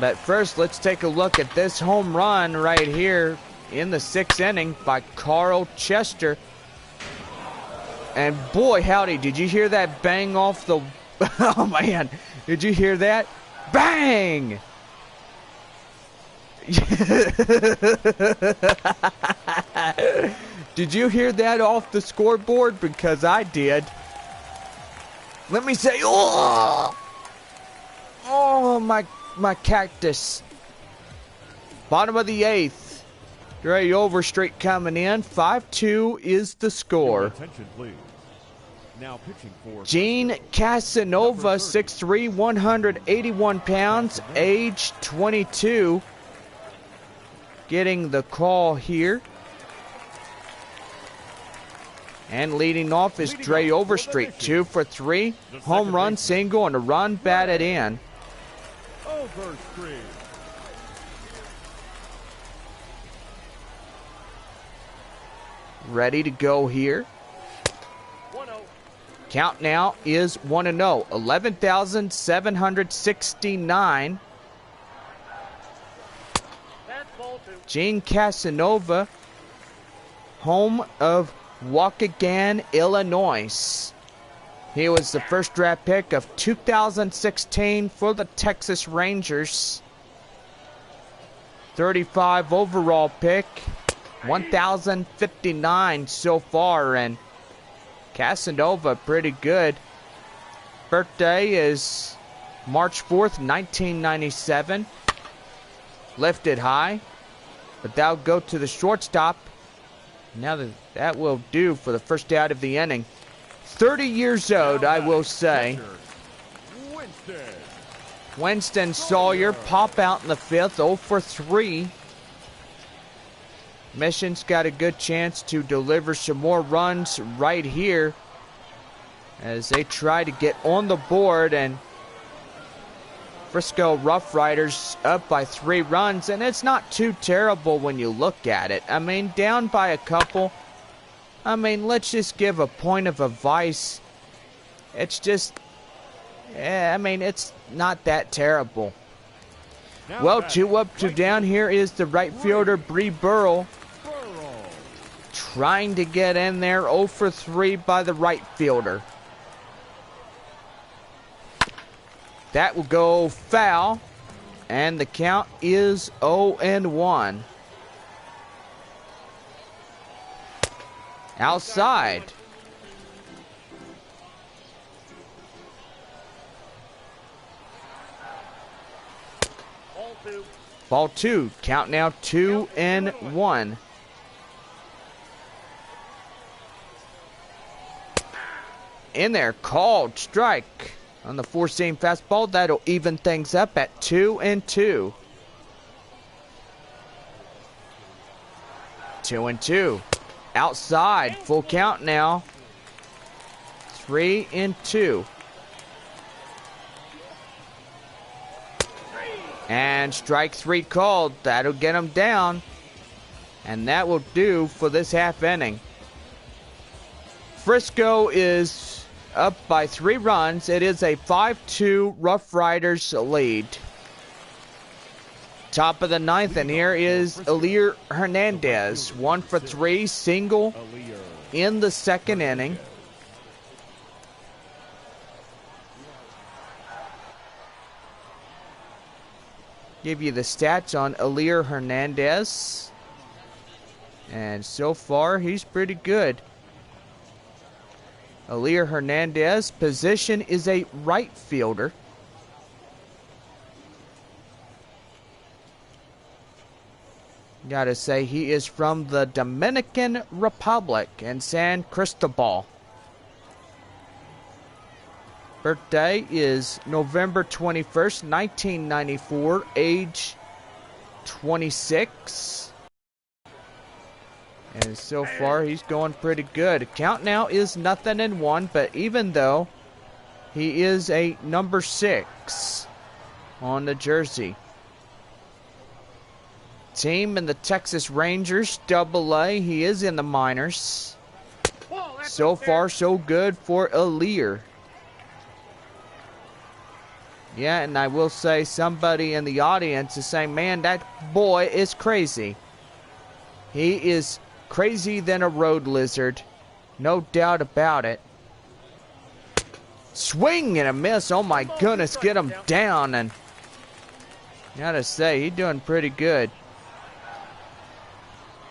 But first, let's take a look at this home run right here in the 6th inning by Carl Chester. And boy, howdy, did you hear that bang off the... Oh, man. Did you hear that? Bang! Did you hear that off the scoreboard? Because I did. Let me say, oh! Oh, my cactus. Bottom of the 8th. Dre Overstreet coming in. 5-2 is the score. Attention, please. Now pitching for Gene Casanova, 6'3", 181 pounds, age 22. Getting the call here. And leading off is Dre Overstreet, 2 for 3. Home run, single, and a run batted in. Overstreet. Ready to go here. 1-0. Count now is 1-0. 11,769. That's ball 2. Gene Casanova, home of Waukegan, Illinois. He was the first draft pick of 2016 for the Texas Rangers. 35 overall pick. 1,059 so far, and Casanova pretty good. Birthday is March 4th, 1997. Lifted high, but that'll go to the shortstop. Now that will do for the first out of the inning. 30 years old, I will say. Winston Sawyer pop out in the 5th, 0 for 3. Mission's got a good chance to deliver some more runs right here as they try to get on the board, and Frisco RoughRiders up by 3 runs, and it's not too terrible when you look at it. I mean, down by a couple. I mean, let's just give a point of advice. It's just, I mean, it's not that terrible. Well, 2 up, 2 down. Here is the right fielder, Bree Burrell, trying to get in there. 0 for 3 by the right fielder. That will go foul, and the count is 0-1. Outside. Ball 2. Ball 2. Count now 2-1. In there, called strike on the 4-seam fastball. That'll even things up at 2-2. 2-2. Outside, full count now. 3-2. And strike 3 called. That'll get him down. And that will do for this half inning. Frisco is up by 3 runs. It is a 5-2 RoughRiders lead. Top of the 9th, and here is Elir Hernandez. 1 for 3, single in the 2nd inning. Give you the stats on Elir Hernandez. And so far, he's pretty good. Elir Hernandez, position is a right fielder. Gotta say, he is from the Dominican Republic in San Cristobal. Birthday is November 21st, 1994. Age 26. And so far, he's going pretty good. Count now is 0-1, but even though he is a number 6 on the jersey. team in the Texas Rangers AA. He is in the minors. Whoa, that's So upstairs. far, so good for Aleer. Yeah, and I will say somebody in the audience is saying, man, that boy is crazy. He is crazy than a road lizard. No doubt about it. Swing and a miss. Oh my goodness, get him down. And gotta say, he's doing pretty good.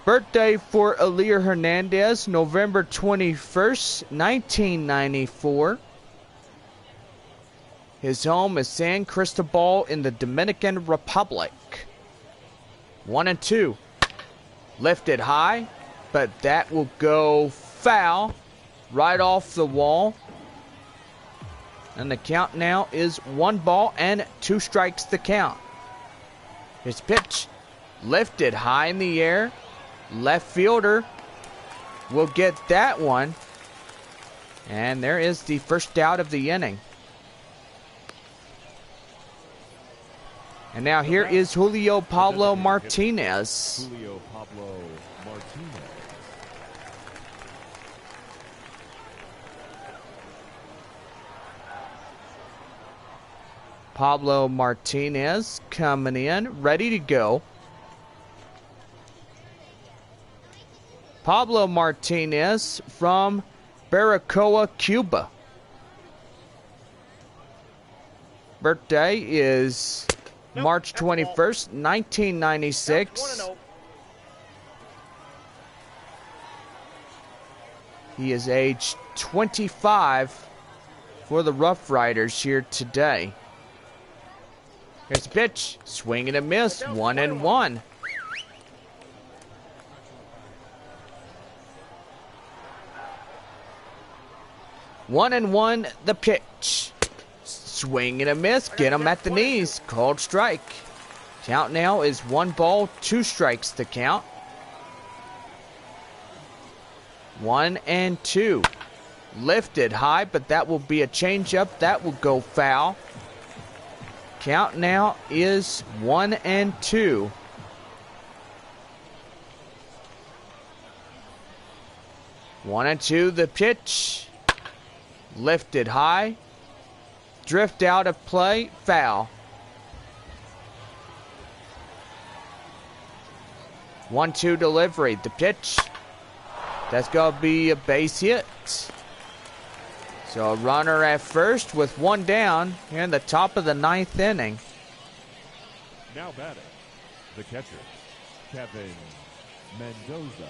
Birthday for Aleer Hernandez, November 21st, 1994. His home is San Cristobal in the Dominican Republic. 1-2. Lifted high, but that will go foul right off the wall. And the count now is 1 ball and 2 strikes to count. His pitch lifted high in the air. Left fielder will get that one. And there is the first out of the inning. And now here is Julio Pablo Martinez. Julio Pablo Martinez. Pablo Martinez coming in, ready to go. Pablo Martinez from Baracoa, Cuba. Birthday is March 21st, 1996. 1-0. He is age 25 for the RoughRiders here today. Here's the pitch. Swing and a miss. 1-1. One and one, the pitch. Swing and a miss. Get him at the knees. Called strike. Count now is 1 ball, 2 strikes to count. 1-2. Lifted high, but that will be a changeup. That will go foul. Count now is 1-2. 1-2, the pitch. Lifted high. Drift out of play. Foul. 1-2 delivery. The pitch. That's going to be a base hit. So a runner at first with 1 down here in the top of the 9th inning. Now batting, the catcher, Kevin Mendoza.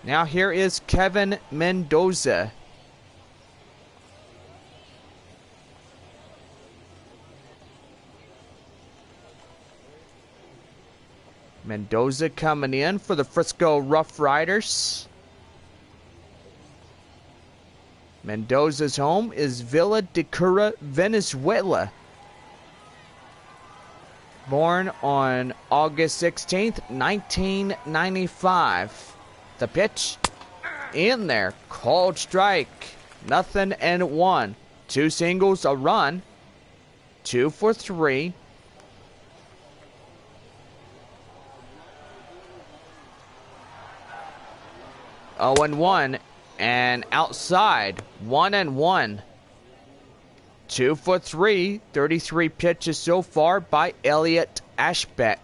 Now here is Kevin Mendoza. Mendoza coming in for the Frisco RoughRiders. Mendoza's home is Villa de Cura, Venezuela. Born on August 16th, 1995. The pitch in there. Called strike. 0-1. 2 singles, a run. 2 for 3. Oh, 1 and outside. 1-1. 2 for 3. 33 pitches so far by Elliot Ashbeck.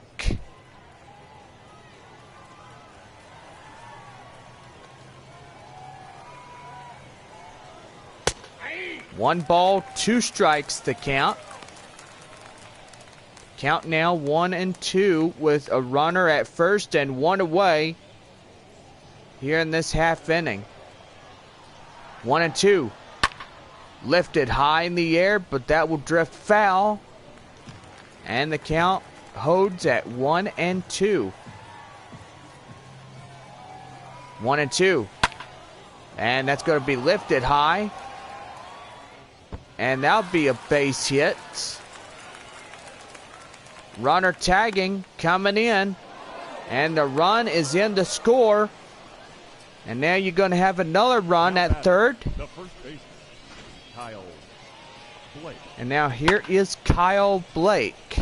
1 ball, 2 strikes to count. Count now 1-2 with a runner at first and 1 away here in this half inning. 1-2. Lifted high in the air, but that will drift foul. And the count holds at 1-2. 1-2. And that's going to be lifted high. And that'll be a base hit. Runner tagging, coming in. And the run is in the score. And now you're going to have another run at third. The first baseman, Kyle Blake. And now here is Kyle Blake.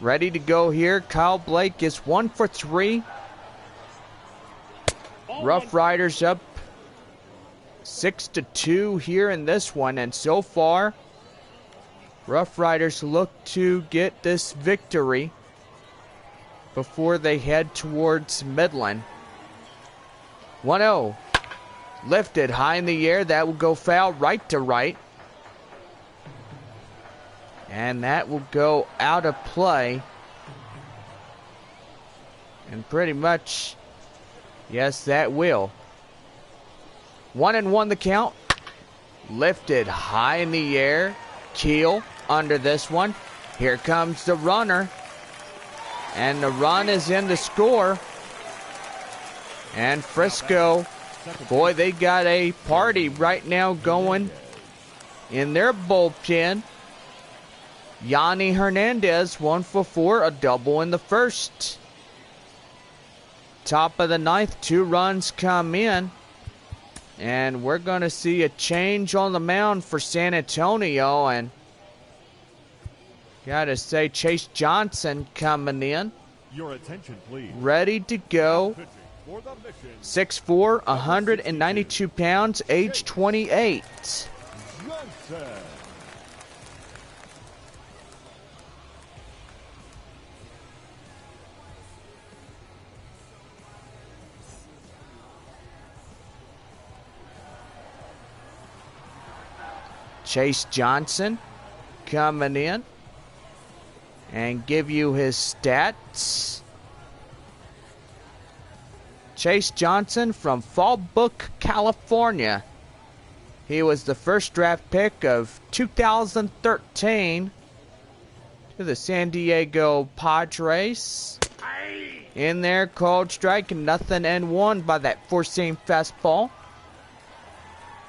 Ready to go here. Kyle Blake is 1 for 3. RoughRiders up 6-2 here in this one. And so far, RoughRiders look to get this victory before they head towards Midland. 1-0. Lifted high in the air. That will go foul right to right. And that will go out of play. And pretty much, yes, that will. 1-1 the count. Lifted high in the air. Keel under this one. Here comes the runner. And the run is in the score. And Frisco, boy, they got a party right now going in their bullpen. Yanni Hernandez, 1 for 4, a double in the first. Top of the ninth, 2 runs come in. And we're going to see a change on the mound for San Antonio. And got to say, Chase Johnson coming in. Your attention, please. Ready to go. 6'4", 192 pounds, age 28. Johnson. Chase Johnson coming in and give you his stats. Chase Johnson from Fallbrook, California. He was the first draft pick of 2013 to the San Diego Padres. In there, called strike, nothing and 1 by that four-seam fastball.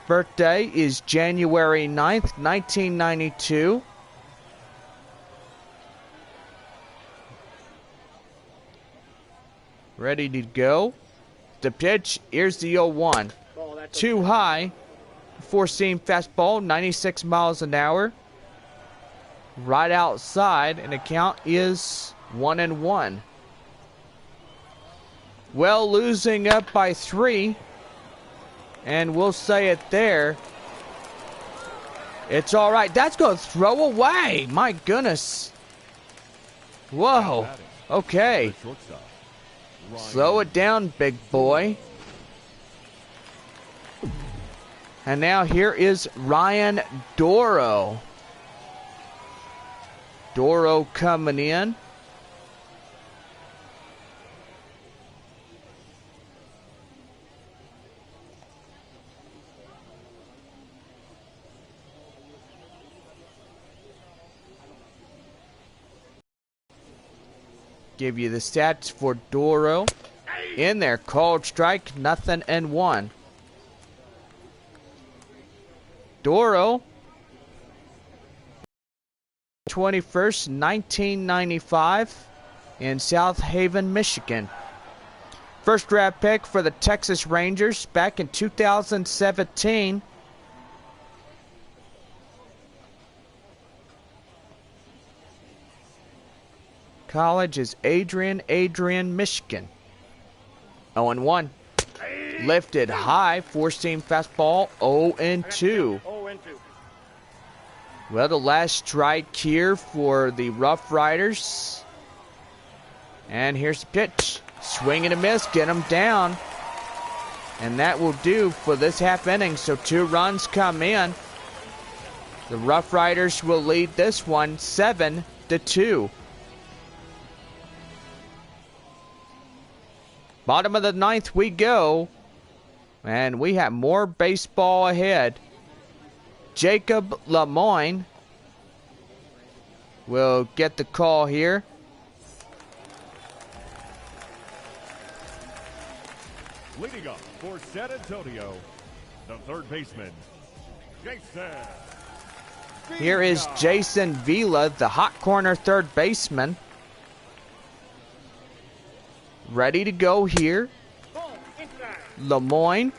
Birthday is January 9th, 1992. Ready to go. The pitch, here's the 0-1. Too high. Four-seam fastball, 96 miles an hour. Right outside, and the count is 1-1. Well, losing up by 3. And we'll say it there. It's all right. That's going to throw away. My goodness. Whoa. Okay. Slow it down, big boy. And now here is Ryan Doro. Doro coming in. Give you the stats for Doro. In there, called strike, nothing and 1. Doro, 21st, 1995, in South Haven, Michigan. First draft pick for the Texas Rangers back in 2017. College is Adrian, Michigan. 0-1. Lifted high, four-seam fastball, 0-2. Well, the last strike here for the RoughRiders. And here's the pitch. Swing and a miss, get them down. And that will do for this half inning. So 2 runs come in. The RoughRiders will lead this one 7-2. Bottom of the ninth we go. And we have more baseball ahead. Jacob Lemoyne will get the call here. Leading up for San Antonio, the third baseman, Jason. Here is Jason Vila, the hot corner third baseman. Ready to go here. Lemoyne.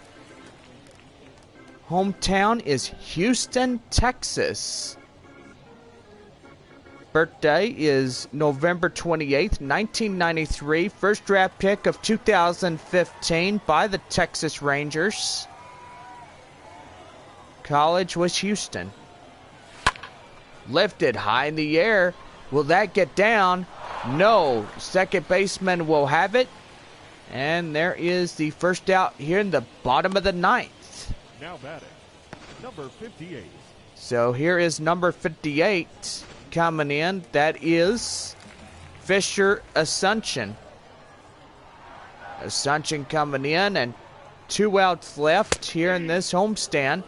Hometown is Houston, Texas. Birthday is November 28th, 1993. First draft pick of 2015 by the Texas Rangers. College was Houston. Lifted high in the air. Will that get down? No. Second baseman will have it. And there is the first out here in the bottom of the ninth. Now batting, number 58. So here is number 58 coming in. That is Fisher Asuncion. Asuncion coming in, and 2 outs left here in this homestand.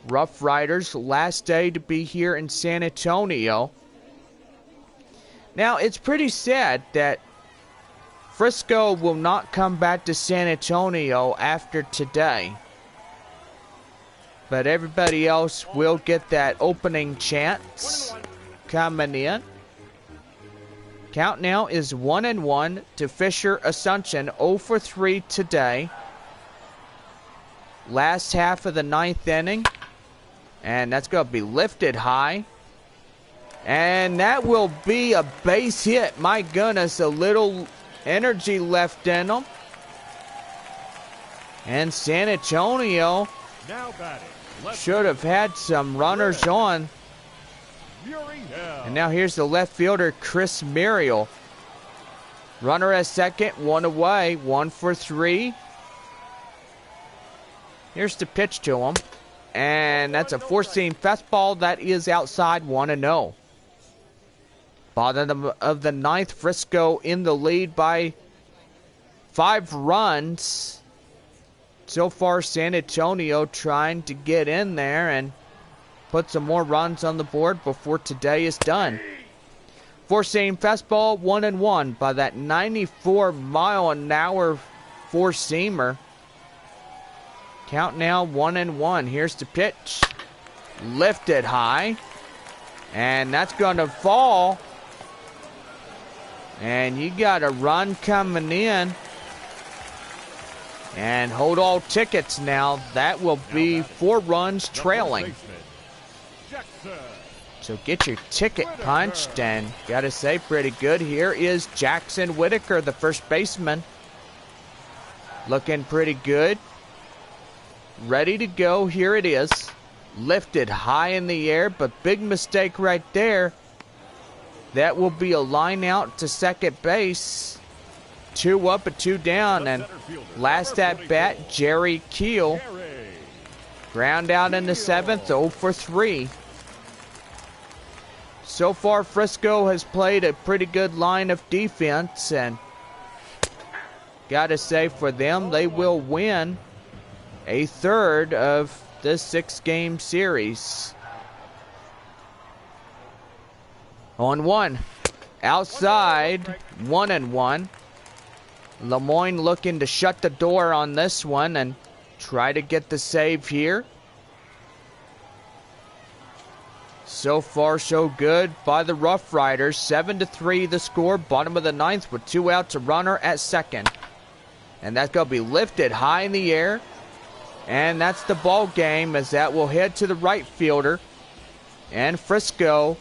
RoughRiders, last day to be here in San Antonio. Now, it's pretty sad that Frisco will not come back to San Antonio after today. But everybody else will get that opening chance coming in. Count now is 1-1 to Fisher Asuncion, 0 for 3 today. Last half of the ninth inning. And that's going to be lifted high. And that will be a base hit. My goodness, a little energy left in them. And San Antonio Now batting, should have had some runners on. And now here's the left fielder, Chris Muriel. Runner at second, 1 away, 1 for 3. Here's the pitch to him. And that's a four-seam fastball that is outside, 1-0. Bottom of the ninth, Frisco in the lead by 5 runs. So far, San Antonio trying to get in there and put some more runs on the board before today is done. Four-seam fastball, 1-1 by that 94-mile-an-hour four-seamer. Count now 1-1. Here's the pitch. Lifted high. And that's going to fall. And you got a run coming in. And hold all tickets now. That will be 4 runs trailing. So get your ticket punched. And got to say, pretty good. Here is Jackson Whitaker, the first baseman. Looking pretty good. Ready to go. Here it is. Lifted high in the air, but big mistake right there. That will be a line out to second base. 2 up and 2 down. And last at bat, Jerry Keel. Ground out in the 7th, 0 for 3. So far, Frisco has played a pretty good line of defense. And gotta say, for them, they will win a third of this 6-game series. 0-1. Outside, 1-1. Lemoyne looking to shut the door on this one and try to get the save here. So far, so good by the RoughRiders. 7-3 the score. Bottom of the ninth with 2 outs, a runner at second. And that's going to be lifted high in the air. And that's the ball game, as that will head to the right fielder. And Frisco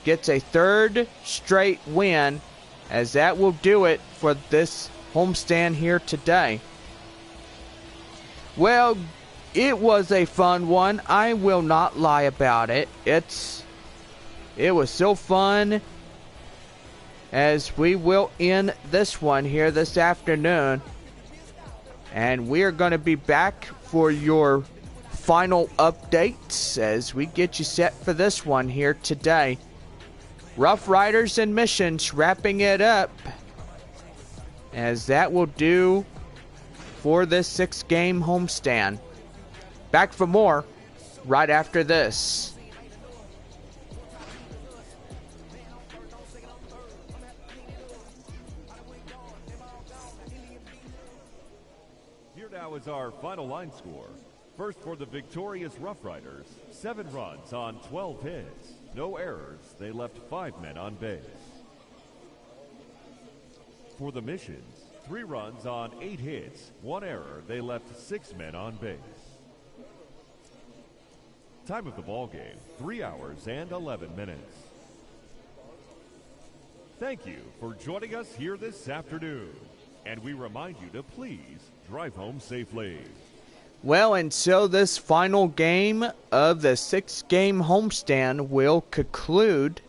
gets a 3rd straight win, as that will do it for this homestand here today. Well, it was a fun one. I will not lie about it. It was so fun, as we will end this one here this afternoon. And we are going to be back for your final updates as we get you set for this one here today. RoughRiders and Missions wrapping it up. as that will do for this 6-game homestand. Back for more right after this. Here now is our final line score. First for the victorious RoughRiders, 7 runs on 12 hits. No errors, they left 5 men on base. For the Missions, 3 runs on 8 hits, 1 error, they left 6 men on base. Time of the ball game, 3 hours and 11 minutes. Thank you for joining us here this afternoon. And we remind you to please drive home safely. Well, and so this final game of the 6-game homestand will conclude.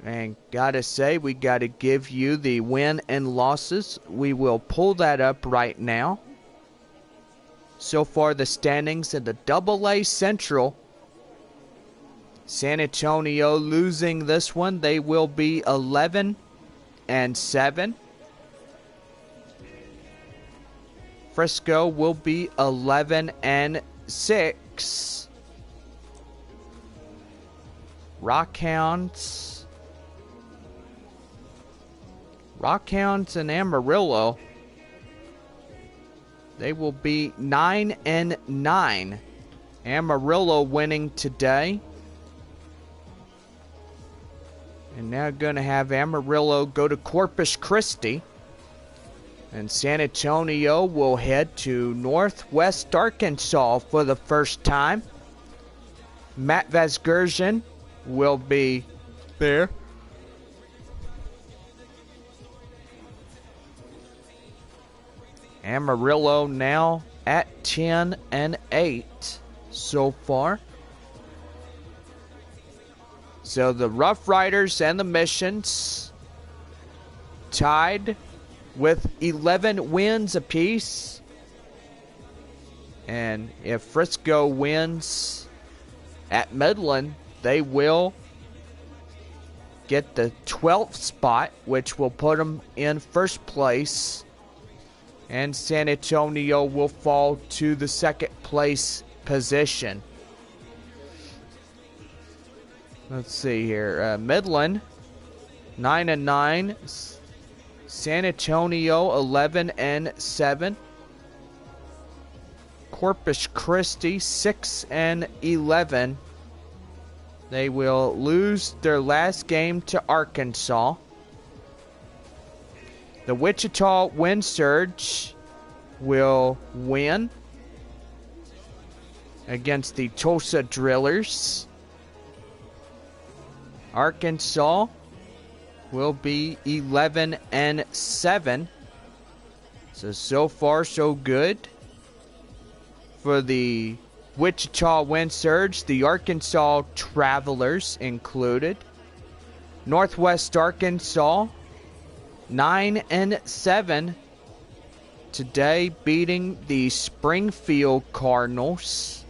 And gotta say, we gotta give you the win and losses. We will pull that up right now. So far, the standings in the AA Central. San Antonio losing this one. They will be 11-7. Frisco will be 11-6. Rockhounds and Amarillo, they will be 9-9. Amarillo winning today. And now going to have Amarillo go to Corpus Christi. And San Antonio will head to Northwest Arkansas for the first time. Matt Vasgersian will be there. Amarillo now at 10-8 so far. So the RoughRiders and the Missions tied with 11 wins apiece. And if Frisco wins at Midland, they will get the 12th spot, which will put them in first place. And San Antonio will fall to the second place position. Let's see here. Midland, 9-9. San Antonio, 11-7. Corpus Christi, 6-11. They will lose their last game to Arkansas. The Wichita Wind Surge will win against the Tulsa Drillers. Arkansas will be 11-7. So far, so good. For the Wichita Wind Surge, the Arkansas Travelers included. Northwest Arkansas, 9-7. Today, beating the Springfield Cardinals.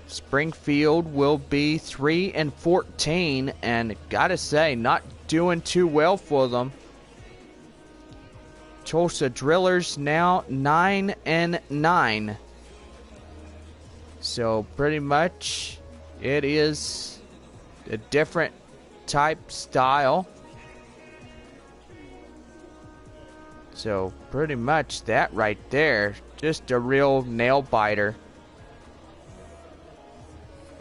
Springfield will be 3-14, and gotta say, not doing too well for them. Tulsa Drillers now 9-9. So pretty much it is a different type style. So pretty much that right there, just a real nail biter.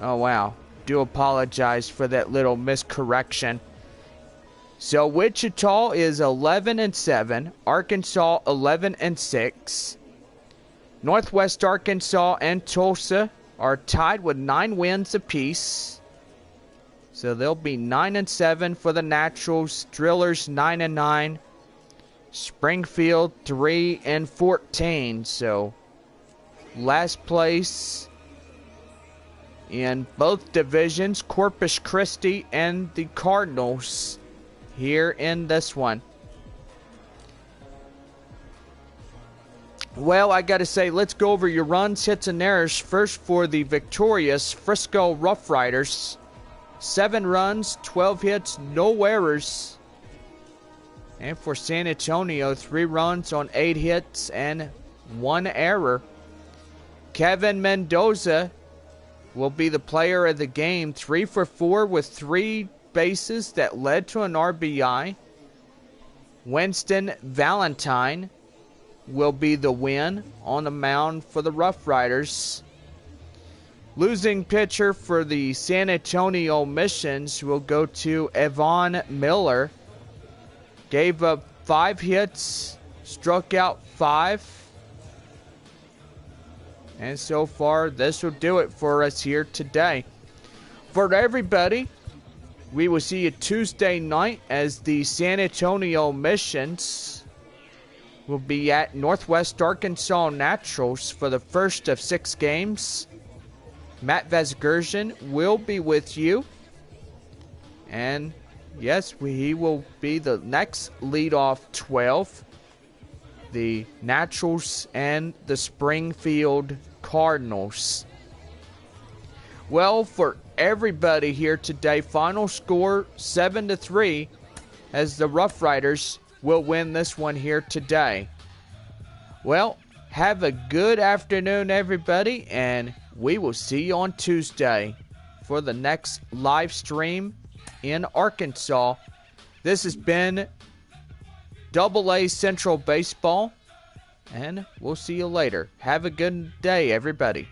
Oh wow, do apologize for that little miscorrection. So Wichita is 11-7, Arkansas 11-6. Northwest Arkansas and Tulsa are tied with 9 wins apiece. So they'll be 9-7 for the Naturals. Drillers 9-9. Springfield 3-14. So last place in both divisions, Corpus Christi and the Cardinals here in this one. Well, I gotta say, let's go over your runs, hits, and errors. First for the victorious Frisco RoughRiders. 7 runs, 12 hits, no errors. And for San Antonio, 3 runs on 8 hits and 1 error. Kevin Mendoza will be the player of the game. 3 for 4 with 3 bases that led to an RBI. Winston Valentine will be the win on the mound for the RoughRiders. Losing pitcher for the San Antonio Missions will go to Evan Miller. Gave up 5 hits, struck out 5. And so far, this will do it for us here today. For everybody, we will see you Tuesday night as the San Antonio Missions will be at Northwest Arkansas Naturals for the first of 6 games. Matt Vesgersian will be with you. And yes, he will be the next leadoff 12. The Naturals and the Springfield Cardinals. Well, for everybody here today, final score 7-3 as the RoughRiders will win this one here today. Well, have a good afternoon, everybody, and we will see you on Tuesday for the next live stream in Arkansas. This has been AA Central Baseball, and we'll see you later. Have a good day, everybody.